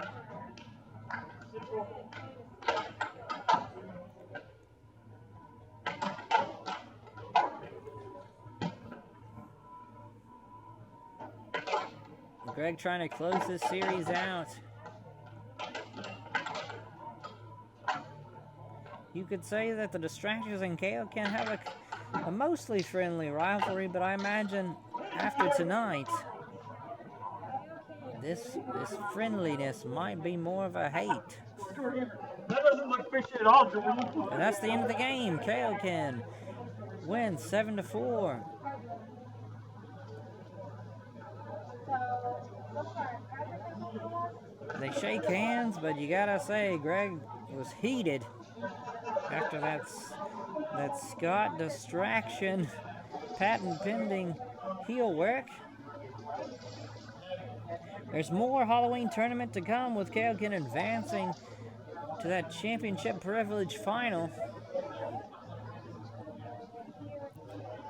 Greg trying to close this series out. You could say that the Distractors and Kaio Ken have a mostly friendly rivalry, but I imagine after tonight, this friendliness might be more of a hate. That doesn't look fishy at all, Jordan. And that's the end of the game. Kaio Ken wins 7-4. They shake hands, but you gotta say, Greg was heated after that Scott distraction, patent pending heel work. There's more Halloween tournament to come with Kaio Ken advancing to that championship privilege final.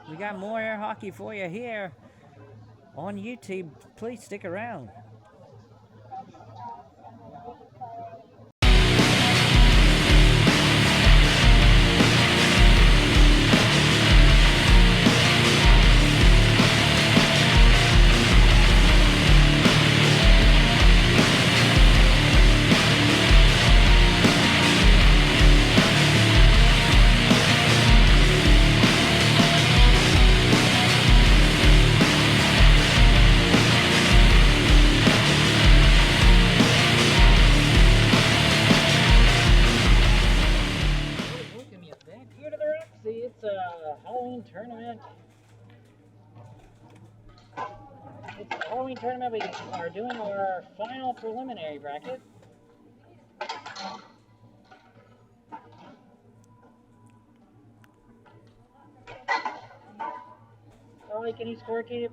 We got more air hockey for you here on YouTube. Please stick around. Welcome you back here to the Roxy. It's a Halloween tournament. It's a Halloween tournament. We are doing our final preliminary bracket. Ollie, can you score, Katie?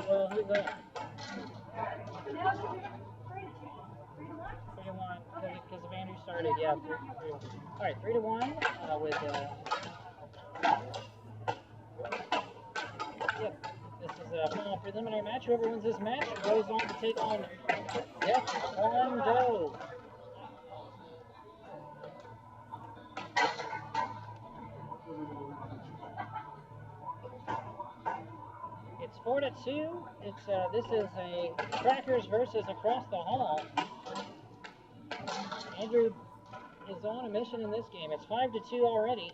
Well, who's that? 3-1, because if Andrew started, yeah. 3-1. All right, 3-1 with. Yep, this is a final preliminary match. Whoever wins this match goes on to take on Taekwondo. It's 4-2. It's this is a Crackers versus Across the Hall. Andrew is on a mission in this game. It's 5-2 already.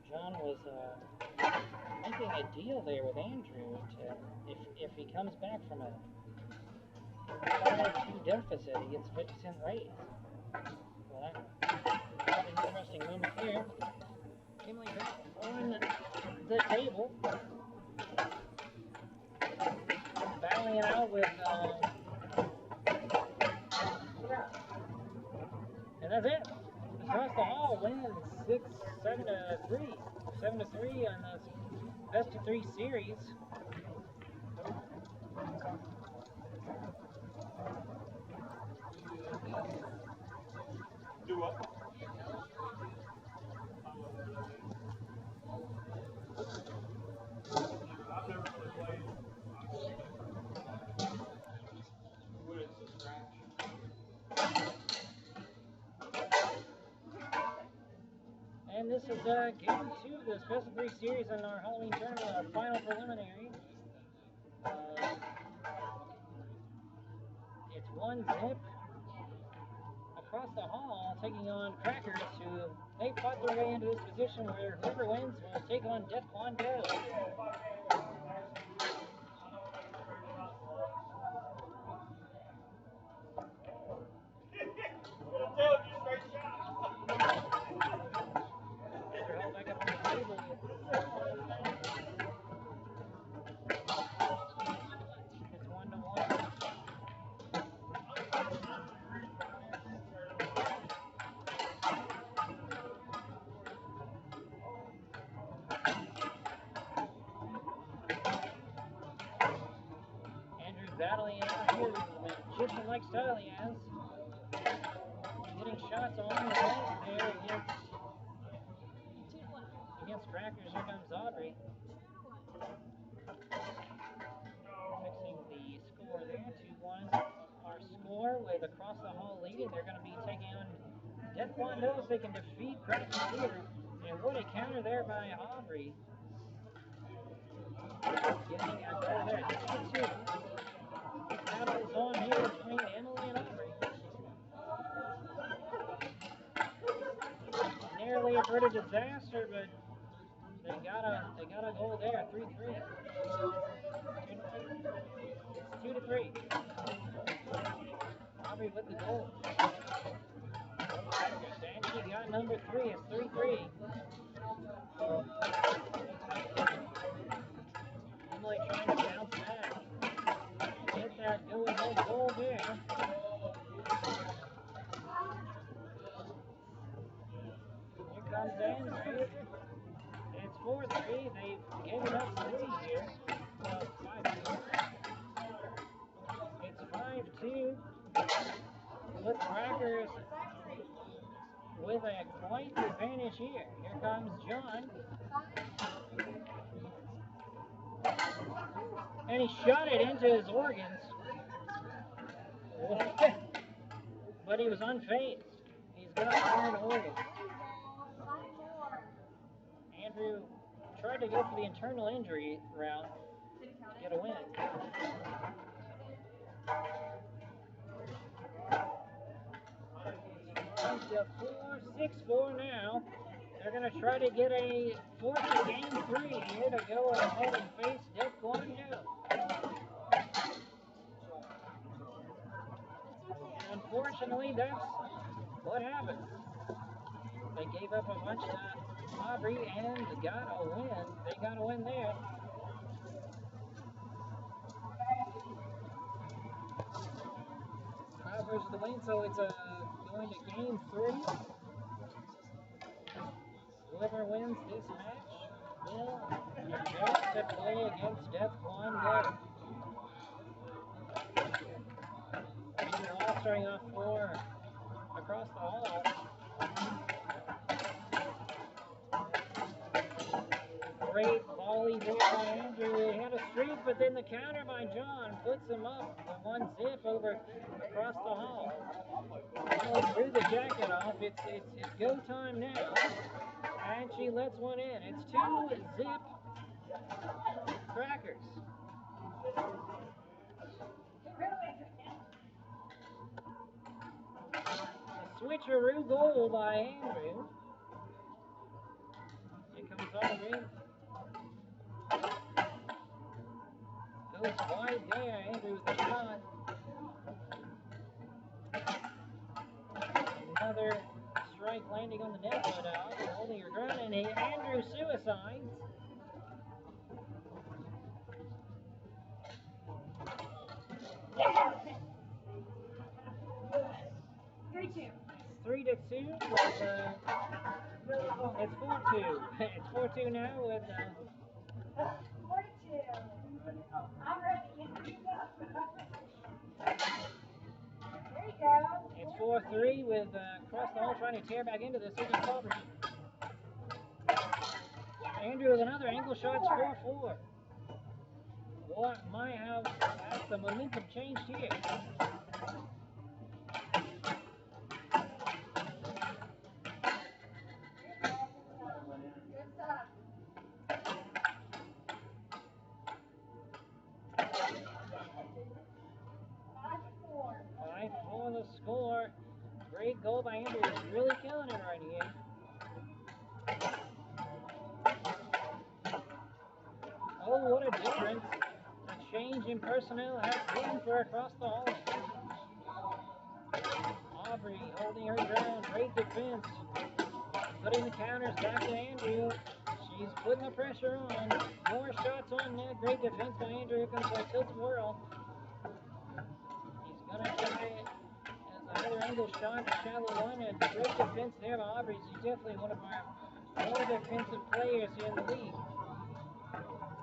John was making a deal there with Andrew to, if he comes back from a 5-2 deficit, he gets 50-cent raise. Well, that's an interesting moment here. Emily back on the table, battling it out with, and that's it. Across the Hall wins 7-3 on this best of 3 series. Do what? I've never really played. When it's a scratch. And this is game 2 of this best of 3 series in our Halloween tournament, our final preliminary. It's 1-0 Across the Hall taking on Crackers, who they fought their way into this position where whoever wins will take on Taekwondo. Back up on the table. It's 1-1. battling it out here. Egyptian-like style he has. Getting shots on the net there against Crackers. Here comes Aubrey. Fixing the score there. 2-1. Our score with across the hall leading. They're going to be taking on Taekwondo if they can defeat Crackers here. And what a counter there by Aubrey. Getting a goal there. 2-2. Battles on here between Emily and Aubrey. Nearly averted disaster, but they got a goal there. 3-3. It's 2-3. Aubrey with the goal. And she got number 3. It's 3-3. Emily trying to bounce back. Get that go-ahead goal there. Here comes Andrew. It's 4-3. They've given up the lead here. 5-2. It's 5-2. With Crackers with a quite advantage here. Here comes John. And he shot it into his organs. But he was unfazed. He's got iron organs. Andrew tried to go for the internal injury route to get a win. It's a 4-6-4 now. They're going to try to get a fourth game 3 here to go ahead and face Taekwondo. Unfortunately, that's what happened. They gave up a bunch to Aubrey and got a win. They got a win there. 5 versus the win, so it's going to game 3. Whoever wins this match will advance to play against Taekwondo. These are all starting off for across the hall. Great volley there by Andrew. He had a streak, but then the counter by John puts him up with 1 zip over across the hall. He threw the jacket off. It's go time now. And she lets one in. It's 2 zip Crackers. A switcheroo goal by Andrew. Here comes Aubrey. Goes wide there. Andrew with the shot. Another strike landing on the net, no doubt. Holding her ground, and Andrew suicides. It's 3-2. It's 4-2. It's 4-2 now with. 42. I'm ready. There you go. It's 4-3 with across the hall trying to tear back into this. Here's Aubrey. Andrew with another angle shot. It's 4-4. What might have the momentum changed here? Good stuff. 5-4 the score. Great goal by Andrew. He's really killing it right here. Oh, what a difference a change in personnel has been for across the hall. Aubrey holding her ground. Great defense. Putting the counters back to Andrew. She's putting the pressure on. More shots on net. Great defense by Andrew. Here comes a tilt whirl. He's going to try another angle shot, shallow one, and great defense there by Aubrey. She's definitely one of our more defensive players here in the league.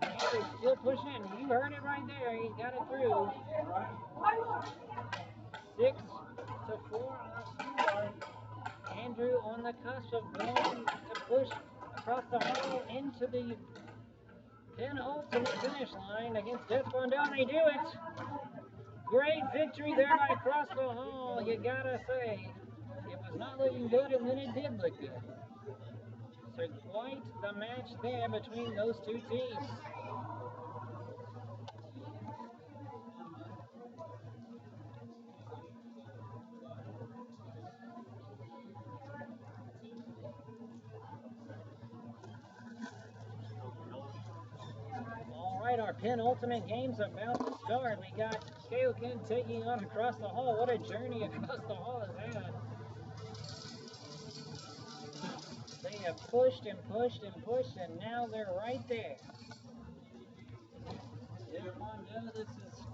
Andrew still pushing it, and you heard it right there. He got it through. 6-4 score. Andrew on the cusp of going to push across the hall into the penultimate finish line against Death Blondell, and they do it. Great victory there by Across the Hall, you gotta say. It was not looking good, and then it did look good. So quite the match there between those two teams. All right, our penultimate game's about to start. We got Kaio Ken taking on Across the Hall. What a journey Across the Hall has had. They have pushed and pushed and pushed, and now they're right there. This is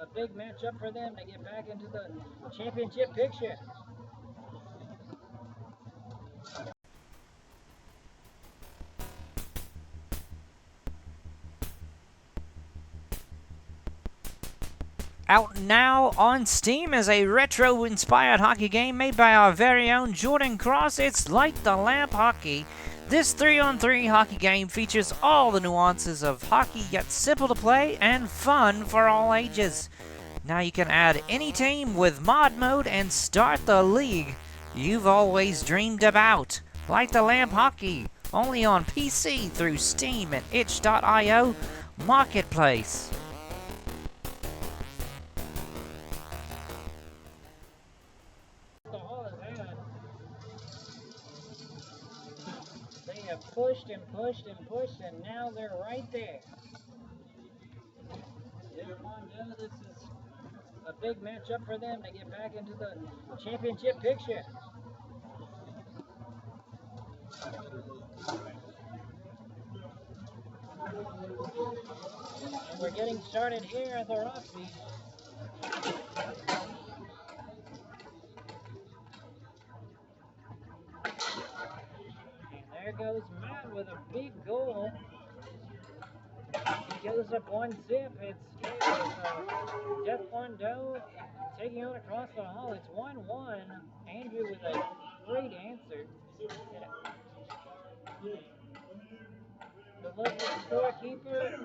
a big matchup for them to get back into the championship picture. Out now on Steam is a retro-inspired hockey game made by our very own Jordan Cross. It's Light the Lamp Hockey. This 3-on-3 hockey game features all the nuances of hockey, yet simple to play and fun for all ages. Now you can add any team with mod mode and start the league you've always dreamed about. Light the Lamp Hockey, only on PC through Steam and itch.io Marketplace. They have pushed and pushed and pushed, and now they're right there. This is a big matchup for them to get back into the championship picture. And we're getting started here at the Roxy. And there goes Matt with a big goal. He goes up 1-0. It's Death Blondell taking on Across the Hall. It's 1-1. Andrew with a great answer. The local scorekeeper is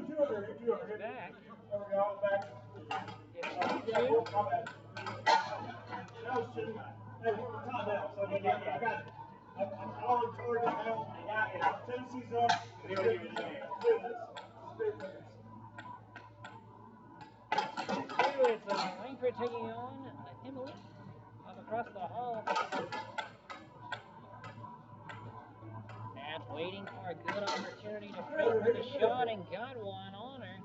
back. It's 2-2. It's Langford taking on Emily of Across the Hall. Matt waiting for a good opportunity to favor the shot and got one on her.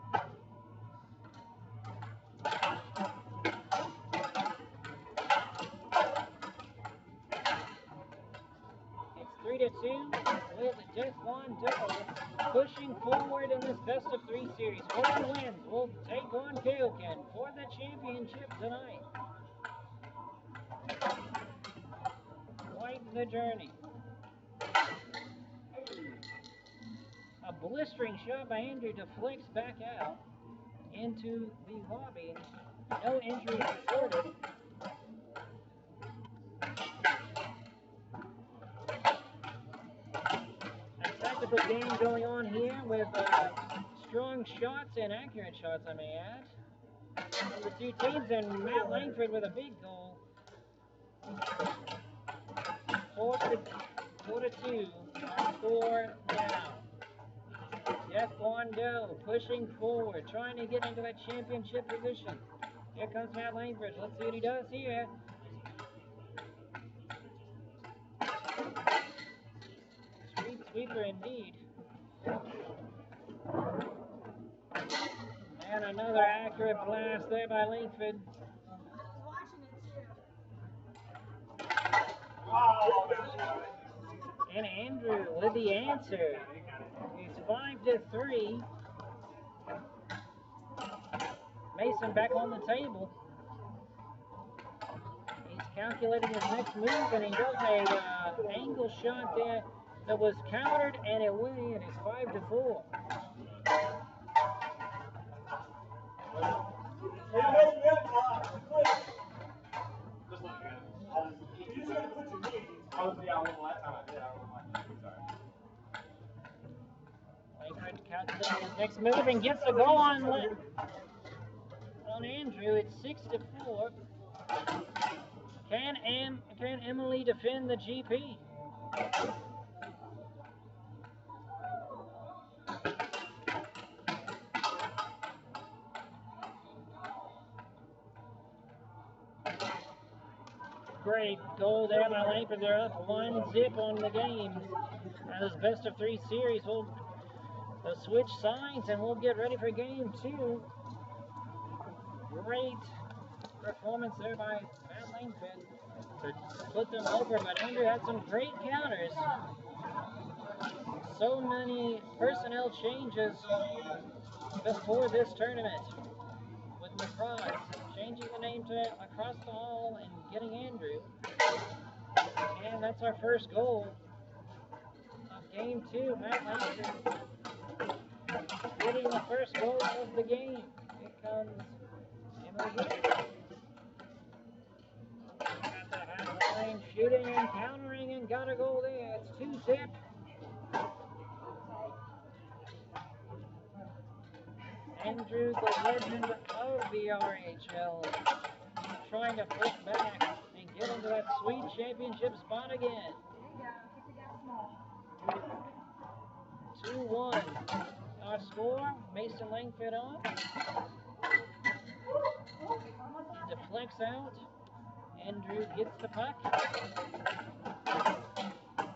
It's 3-2 with Death Blondell pushing forward in this best of 3 series. Whoever wins will take on Kaio Ken for the championship tonight. Quite the journey. A blistering shot by Andrew deflects back out into the lobby. No injuries reported. A tactical game going on here with strong shots and accurate shots, I may add. The two teams, and Matt Langford with a big goal. 4-2. Our score now. Death Blondell pushing forward, trying to get into that championship position. Here comes Matt Langford. Let's see what he does here. Street sweeper indeed. And another accurate blast there by Langford. And Andrew with the answer. It's 5-3. Mason back on the table. He's calculating his next move, and he does a angle shot there that was countered, and it went in. It's 5-4. Langford calculating his next move and gets a goal on Andrew. It's 6-4. Can Emily defend the GP? Great goal there by Langford. They're up 1-0 on the game. Now this best of 3 series will switch sides and we'll get ready for game 2. Great performance there by Matt Langford to put them over, but Andrew had some great counters. So many personnel changes before this tournament with lacrosse, changing the name to Across the Hall and getting Andrew. And that's our first goal of game 2. Matt Langford getting the first goal of the game. Here comes Emily. At the half line, shooting and countering and got a goal there. It's 2-0. Andrew, the legend of the RHL, trying to flip back and get into that sweet championship spot again. 2-1. Our score, Mason Langford on. Deflects out. Andrew gets the puck.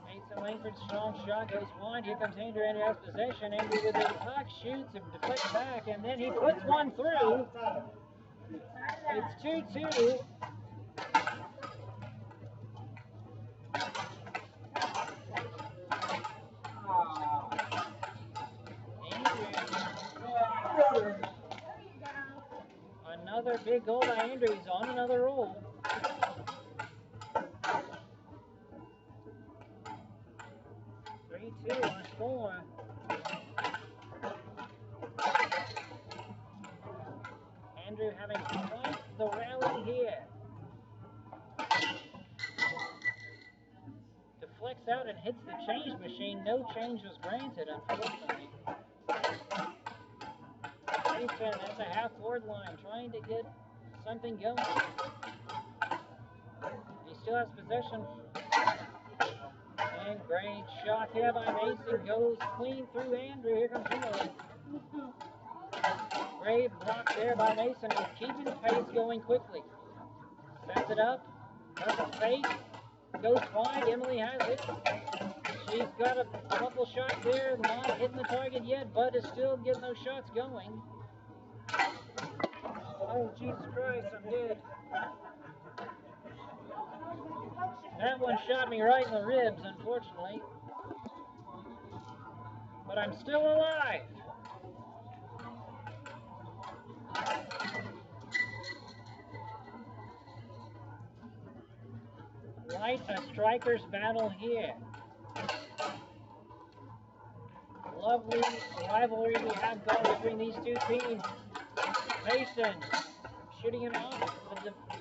Mason Langford's strong shot goes wide. Here comes Andrew. Andrew has possession. Andrew with his puck shoots and deflects back, and then he puts one through. It's 2-2. Another big goal by Andrew. He's on another roll. Our score. Andrew having quite the rally here. Deflects out and hits the change machine. No change was granted, unfortunately. Mason at the half-forward line, trying to get something going. He still has possession. And great shot here by Mason, goes clean through Andrew. Here comes Emily. Great block there by Mason, who's keeping the pace going quickly. Sets it up, does a fake, goes wide. Emily has it. She's got a couple shots there, not hitting the target yet, but is still getting those shots going. Oh, Jesus Christ, I'm dead. That one shot me right in the ribs, unfortunately. But I'm still alive. Quite a striker's battle here. Lovely rivalry we have going between these two teams. Mason shooting it off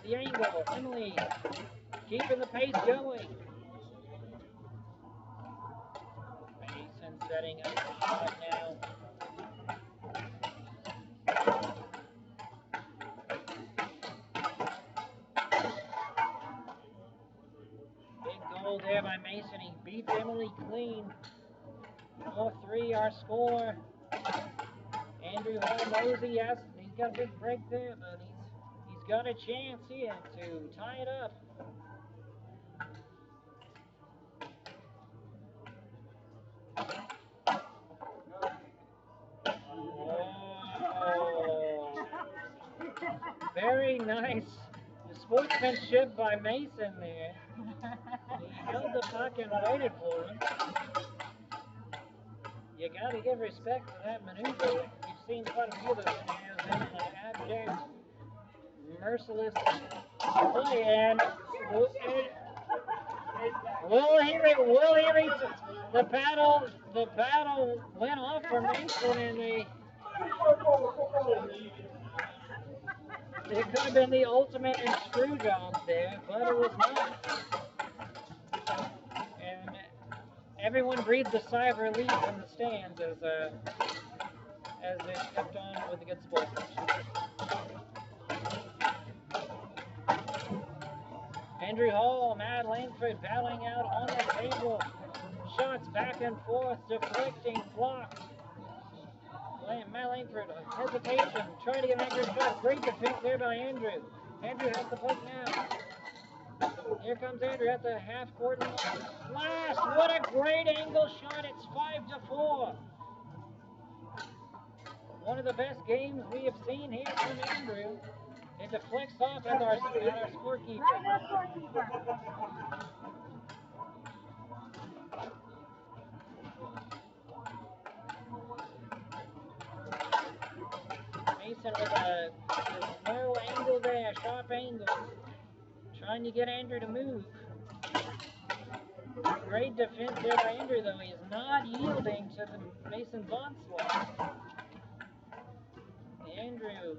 the angle. Emily keeping the pace going. Mason setting up the shot now. Big goal there by Mason. He beats Emily clean. 4-3 our score. Andrew Hall knows he's got a big break there, but he's got a chance here to tie it up. Oh, very nice sportsmanship by Mason there. He held the puck and waited for him. You got to give respect for that maneuver. We've seen quite a few of those scenarios in an abject, merciless play, and will he reach the paddle? The paddle went off for Mason, and It could have been the ultimate in screw jobs there, but it was not. And everyone breathed a sigh of relief in the stands as they kept on with the good sport. Andrew Hall, Matt Langford battling out on the table. Shots back and forth, deflecting, blocked. Matt Langford, hesitation, trying to get an accurate shot. Great defense there by Andrew. Andrew has the puck now. Here comes Andrew at the half court blast. What a great angle shot. It's 5-4. One of the best games we have seen here from Andrew. It deflects off at our scorekeeper. Mason with a narrow angle there, sharp angle. Trying to get Andrew to move. Great defense there by Andrew, though. He is not yielding to the Mason's onslaught. Andrew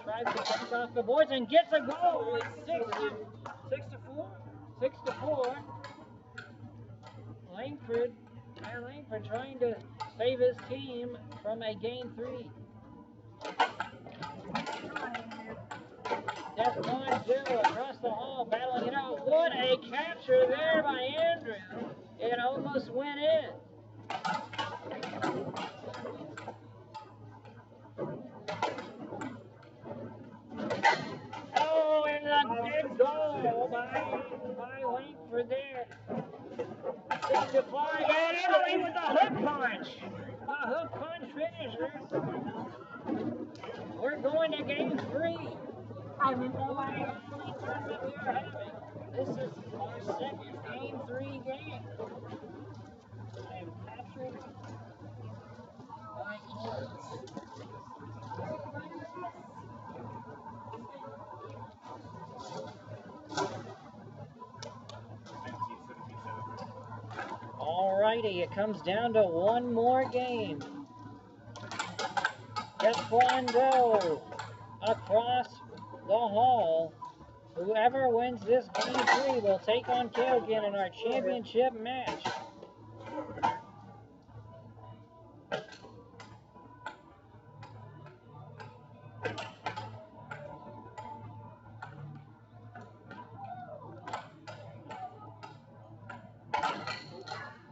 tries to pass off the boards and gets a goal. It's 6-4. 6-4. Langford trying to save his team from a game 3. That's one, two, across the hall, battling it out. What a capture there by Andrew. It almost went in. Oh, and a big goal by Langford there. 6-5. And Emily with the hook punch. The hook punch finisher. We're going to game 3. I remember why tournament we are having. This is our second game 3 game. I am captured by Alrighty, it comes down to one more game. Taekwondo across the hall. Whoever wins this game 3 will take on Kaio Ken in our championship match.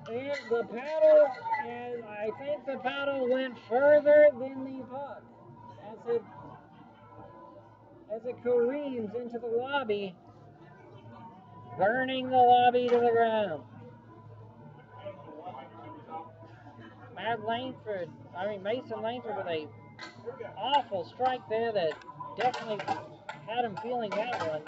And the paddle, and I think the paddle went further than the puck as it careens into the lobby, burning the lobby to the ground. Mason Langford with a awful strike there that definitely had him feeling that one.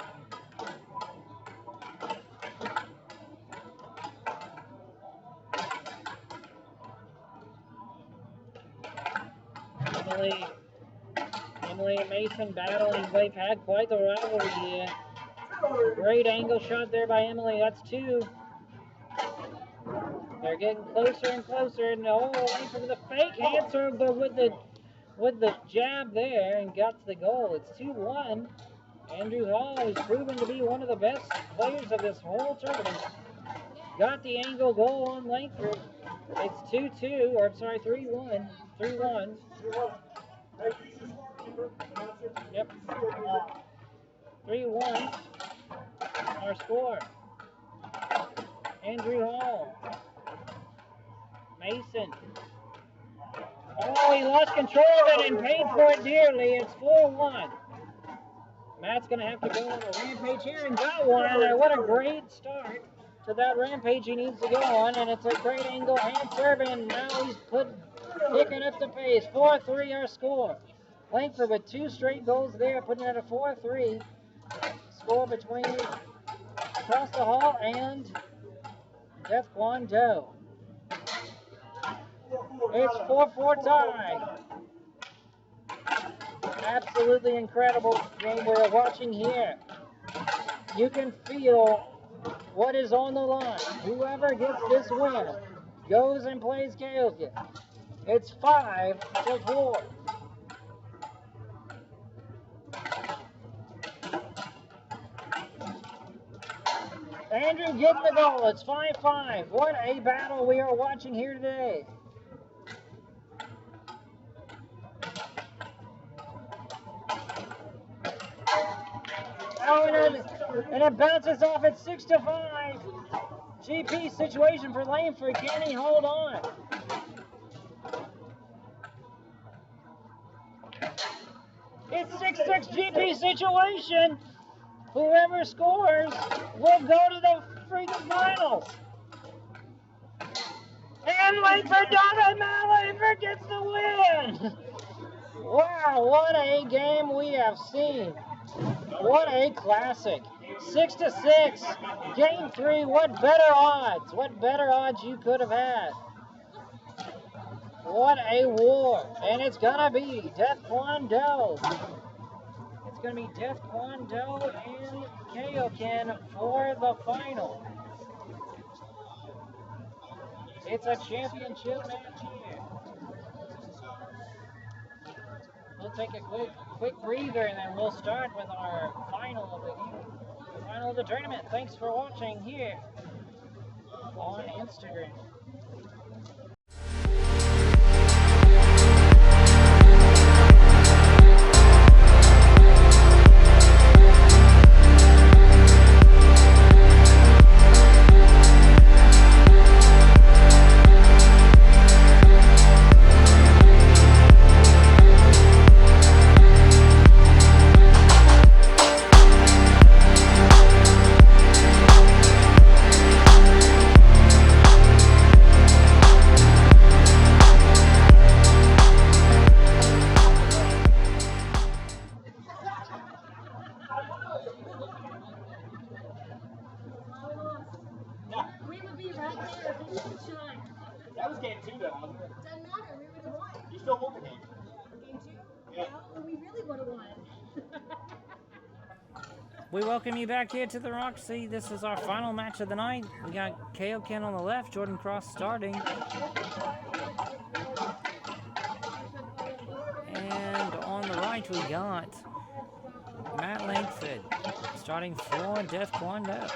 Emily and Mason battling. They've had quite the rivalry here. Great angle shot there by Emily. That's 2. They're getting closer and closer. And Langford with a fake answer, but with the jab there and got to the goal. It's 2-1. Andrew Hall is proven to be one of the best players of this whole tournament. Got the angle goal on Langford. It's 2-2, or I'm sorry, 3-1. 3-1. Yep. 3-1. Our score. Andrew Hall. Mason. Oh, he lost control of it and paid for it dearly. It's 4-1. Matt's going to have to go on a rampage here and got one. And what a great start to that rampage he needs to go on. And it's a great angle hand serve, and now he's picking up the pace. 4-3 our score. Langford with 2 straight goals there, putting it at a 4-3 score between across the hall and Taekwondo. It's 4-4 tie. Absolutely incredible game we're watching here. You can feel what is on the line. Whoever gets this win goes and plays Kaio Ken. It's 5-4. Andrew getting the goal. It's 5-5. What a battle we are watching here today. Oh, and it bounces off at 6-5. GP situation for Langford. Can he hold on? It's 6-6 GP situation. Whoever scores will go to the freaking finals. And Langford does it. Matt Langford gets the win. Wow, what a game we have seen. What a classic. 6-6. Game 3. What better odds? What better odds you could have had? What a war. And it's going to be Death Kwon Do. It's going to be Death Kwon Do and Kaio Ken for the final. It's a championship match here. We'll take a quick breather and then we'll start with our final of the game. The final of the tournament. Thanks for watching here on Instagram. We would be right there if we didn't shine. That was game 2 though, wasn't it? Doesn't matter, we would have won. You still won the game. Game 2? Yeah. No, we really would have won. We welcome you back here to the Roxy. This is our final match of the night. We got Kaio Ken on the left, Jordan Cross starting. And on the right we got Matt Langford starting for Death Kwon Do.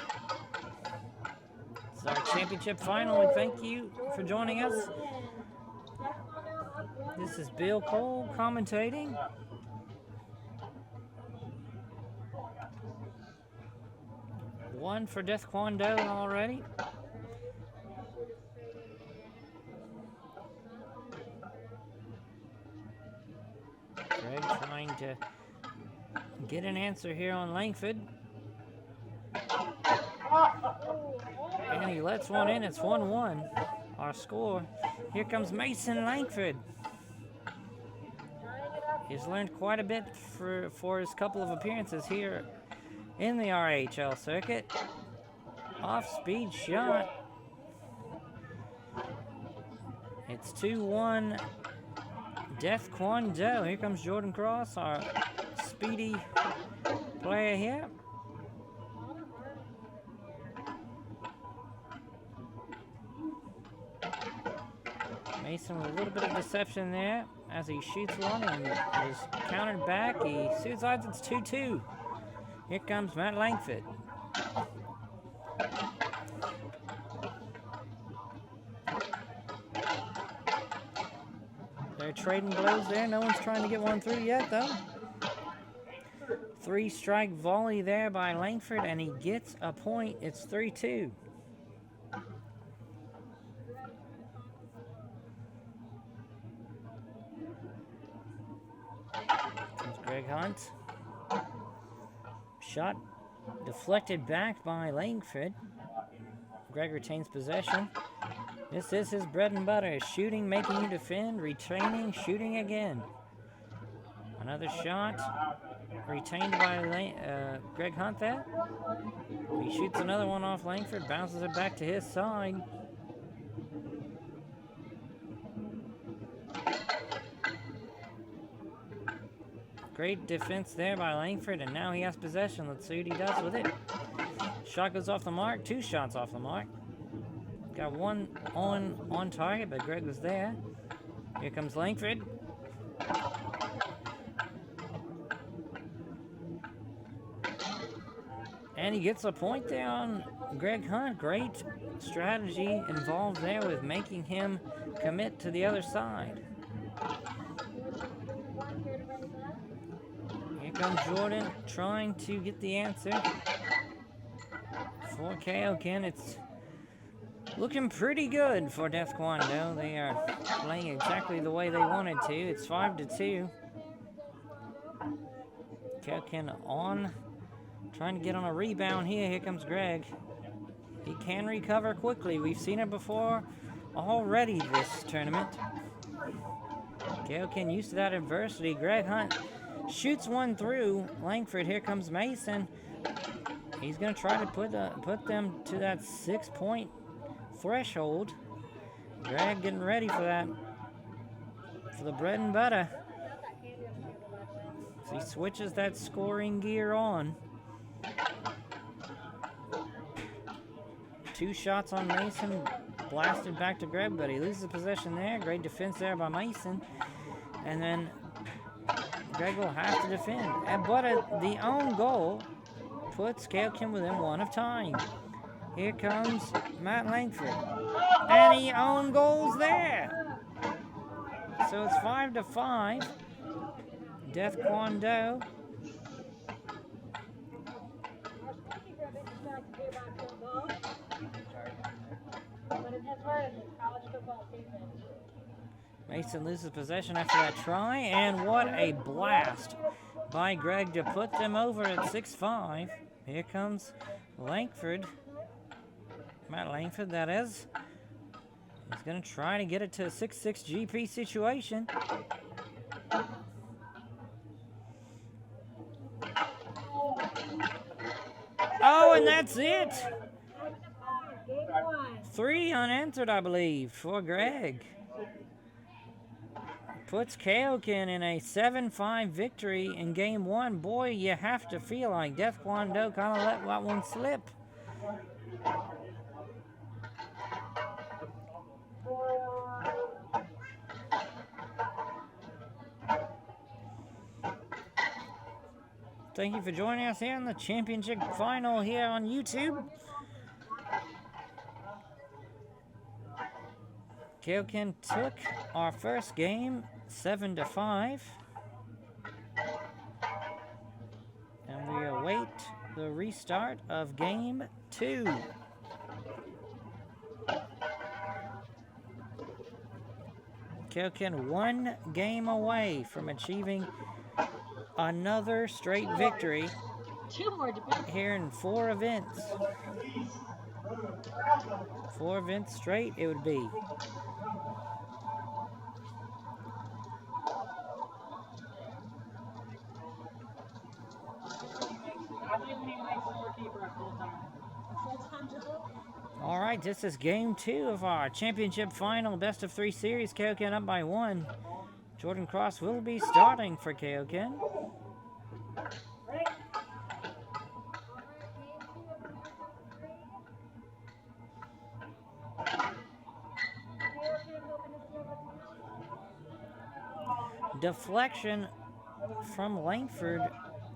This is our championship final. We thank you for joining us. This is Bill Cole commentating. One for Death Kwon Do already. Greg trying to get an answer here on Langford. And he lets one in. It's 1-1. Our score. Here comes Mason Langford. He's learned quite a bit for his couple of appearances here in the RAHL circuit. Off-speed shot. It's 2-1 Death Kwon Do. Here comes Jordan Cross, our speedy player here. Mason with a little bit of deception there as he shoots one and is countered back. He suicides. It's 2-2. Here comes Matt Langford. They're trading blows there. No one's trying to get one through yet, though. 3-strike volley there by Langford, and he gets a point. It's 3-2. Comes Greg Hunt. Shot deflected back by Langford. Greg retains possession. This is his bread and butter. Shooting, making you defend, retraining, shooting again. Another shot retained by Greg Hunt there. He shoots another one off Langford, bounces it back to his side. Great defense there by Langford, and now he has possession. Let's see what he does with it. Shot goes off the mark. 2 shots off the mark. Got one on target, but Greg was there. Here comes Langford. And he gets a point there on Greg Hunt, great strategy involved there with making him commit to the other side. Here comes Jordan trying to get the answer for Kaio Ken. It's looking pretty good for Def Kwon Do. They are playing exactly the way they wanted to. It's 5-2. Kaio Ken on, trying to get on a rebound here. Here comes Greg. He can recover quickly. We've seen it before already this tournament. Kaio Ken used to that adversity. Greg Hunt shoots one through. Langford, here comes Mason. He's going to try to put them to that 6-point threshold. Greg getting ready for that, for the bread and butter. So he switches that scoring gear on. 2 shots on Mason, blasted back to Greg, but he loses possession there. Great defense there by Mason. And then Greg will have to defend. But the own goal puts Kaio Ken within 1 of tying. Here comes Matt Langford. And he own goals there. So it's 5-5. Def Kwon Do. Mason loses possession after that try, and what a blast by Greg to put them over at 6-5. Here comes Langford. Matt Langford, that is. He's going to try to get it to a 6-6 GP situation. Oh, and that's it. 3 unanswered, I believe, for Greg. Puts Kaio Ken in a 7-5 victory in Game 1. Boy, you have to feel like Def Kwon Do kind of let that one slip. Thank you for joining us here in the championship final here on YouTube. Kaio Ken took our first game 7-5. And we await the restart of Game 2. Kaio Ken 1 game away from achieving another straight victory here in 4 events. 4 events straight it would be. All right, this is Game 2 of our championship final best of 3 series. Kaio Ken up by 1. Jordan Cross will be starting for Kaio Ken. Deflection from Langford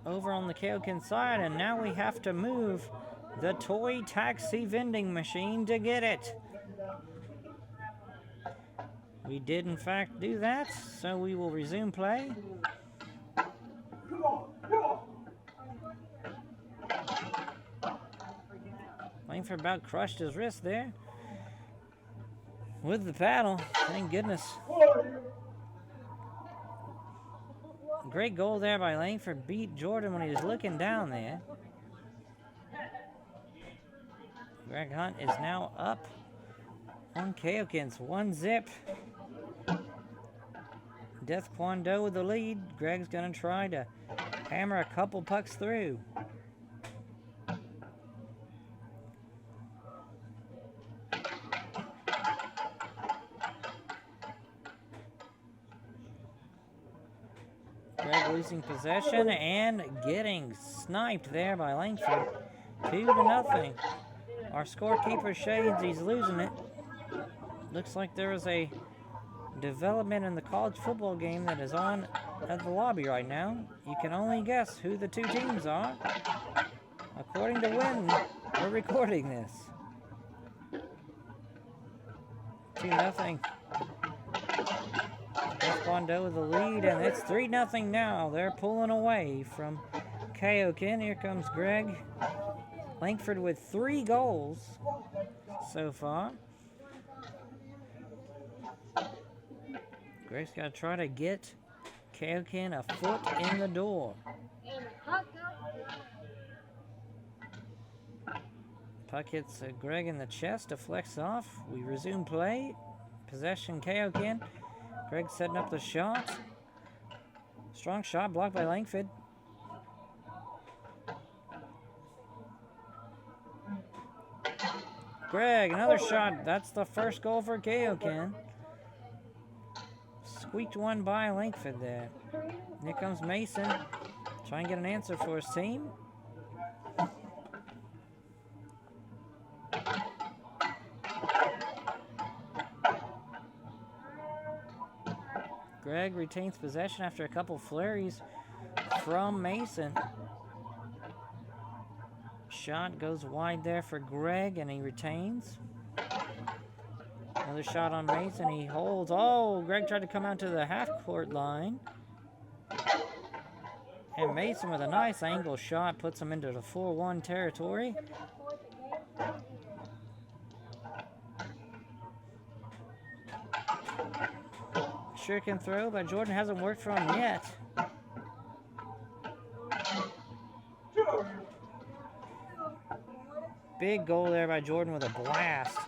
over on the Kaio Ken side, and now we have to move the toy taxi vending machine to get it. We did in fact do that, so we will resume play. Langford about crushed his wrist there with the paddle. Thank goodness. Great goal there by Langford. Beat Jordan when he was looking down there. Greg Hunt is now up on Kaio Ken's 1-0. Def Kwon Do with the lead. Greg's going to try to hammer a couple pucks through. Greg losing possession and getting sniped there by Langford. 2-0. Our scorekeeper shades, he's losing it. Looks like there is a development in the college football game that is on at the lobby right now. You can only guess who the 2 teams are. According to Win, We're recording this. 2-0. Taekwondo with the lead, and it's 3-0 now. They're pulling away from Kaio Ken. Here comes Greg. Langford with 3 goals so far. Greg's got to try to get Kaio Ken a foot in the door. Puck hits Greg in the chest, deflects off. We resume play. Possession, Kaio Ken. Greg setting up the shot. Strong shot blocked by Langford. Greg, another shot. That's the first goal for Kaio Ken. Squeaked one by Langford there. Here comes Mason. Try and get an answer for his team. Greg retains possession after a couple flurries from Mason. Shot goes wide there for Greg, and he retains. Another shot on Mason. He holds. Oh, Greg tried to come out to the half-court line. And Mason with a nice angle shot puts him into the 4-1 territory. Sure can throw, but Jordan hasn't worked for him yet. Big goal there by Jordan with a blast.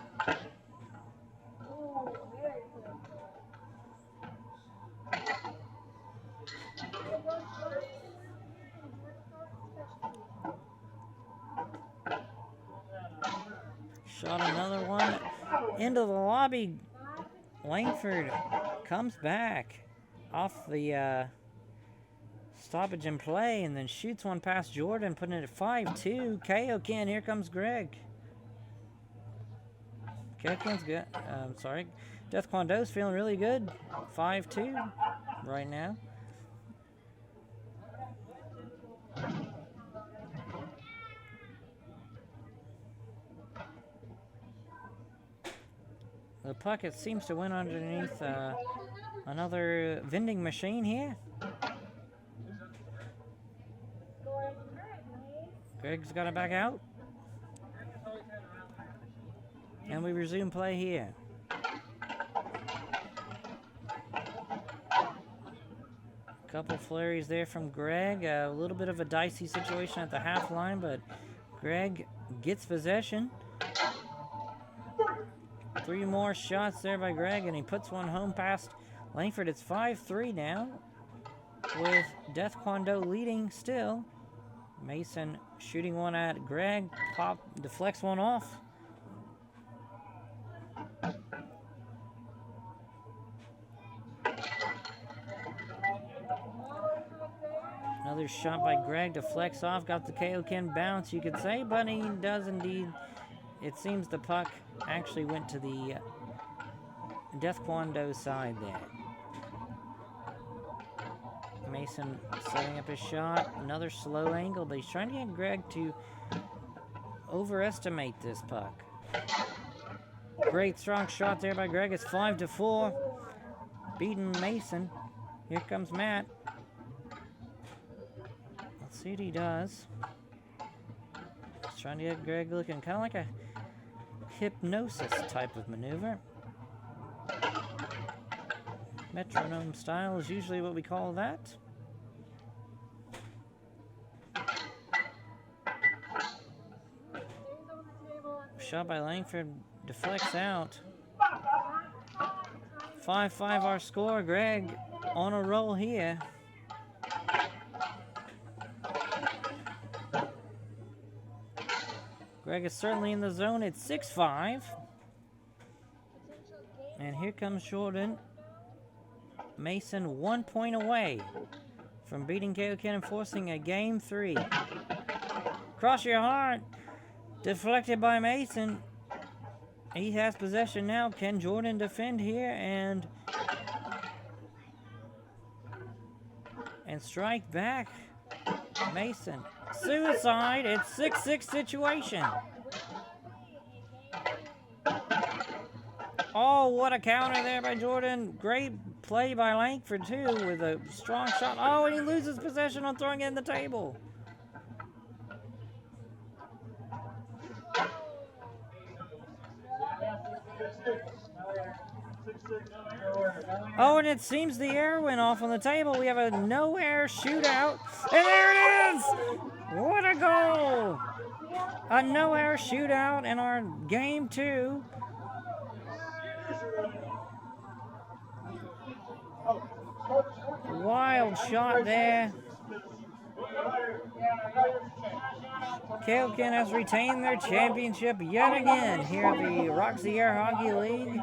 Shot another one into the lobby. Langford comes back off the stoppage in play and then shoots one past Jordan, putting it at 5-2. Kaio Ken, here comes Greg. Kaio Ken's good. Sorry. Death Kwondo's feeling really good. 5-2 right now. The puck, it seems to win underneath another vending machine here. Greg's got it back out. And we resume play here. Couple flurries there from Greg. A little bit of a dicey situation at the half line, but Greg gets possession. 3 more shots there by Greg, and he puts one home past Langford. It's 5-3 now, with Death Kwondo leading still. Mason shooting one at Greg. Pop deflects one off. Another shot by Greg, deflects off, got the Kaio Ken bounce, you could say, but he does indeed. It seems the puck actually went to the Death Kwondo side there. Mason setting up his shot. Another slow angle, but he's trying to get Greg to overestimate this puck. Great strong shot there by Greg. It's 5-4. Beating Mason. Here comes Matt. Let's see what he does. He's trying to get Greg looking kind of like a hypnosis type of maneuver. Metronome style is usually what we call that. Shot by Langford, deflects out. 5-5 our score. Greg on a roll here. Greg is certainly in the zone. It's 6-5. And here comes Jordan. Mason 1 point away from beating Kaio Ken and forcing a game 3. Cross your heart. Deflected by Mason. He has possession now. Can Jordan defend here and strike back? Mason. Suicide. It's 6-6 situation. Oh, what a counter there by Jordan. Great play by Langford, too, with a strong shot. Oh, and he loses possession on throwing it in the table. Oh, and it seems the air went off on the table. We have a no-air shootout. And there it is! What a goal! A no-air shootout in our game 2. Wild shot there. Kaio Ken has retained their championship yet again here at the Roxy Air Hockey League.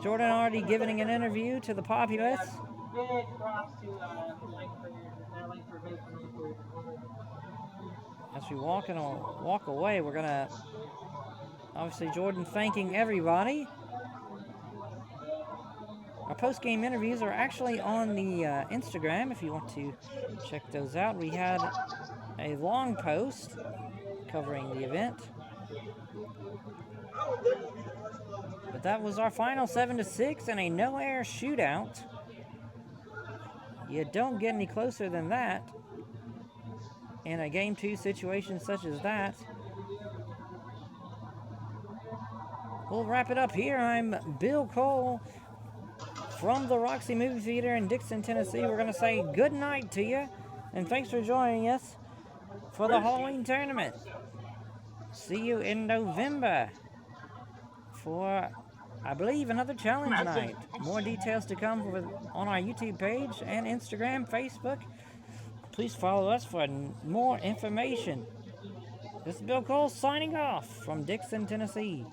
Jordan already giving an interview to the populace. Big props to Langford. As we walk away, we're gonna obviously Jordan thanking everybody. Our post-game interviews are actually on the Instagram if you want to check those out. We had a long post covering the event. But that was our final 7-6 and a no-air shootout. You don't get any closer than that in a Game 2 situation such as that. We'll wrap it up here. I'm Bill Cole from the Roxy Movie Theater in Dickson, Tennessee. We're going to say good night to you, and thanks for joining us for the Halloween tournament. See you in November for, I believe, another challenge night. More details to come on our YouTube page and Instagram, Facebook. Please follow us for more information. This is Bill Cole signing off from Dickson, Tennessee.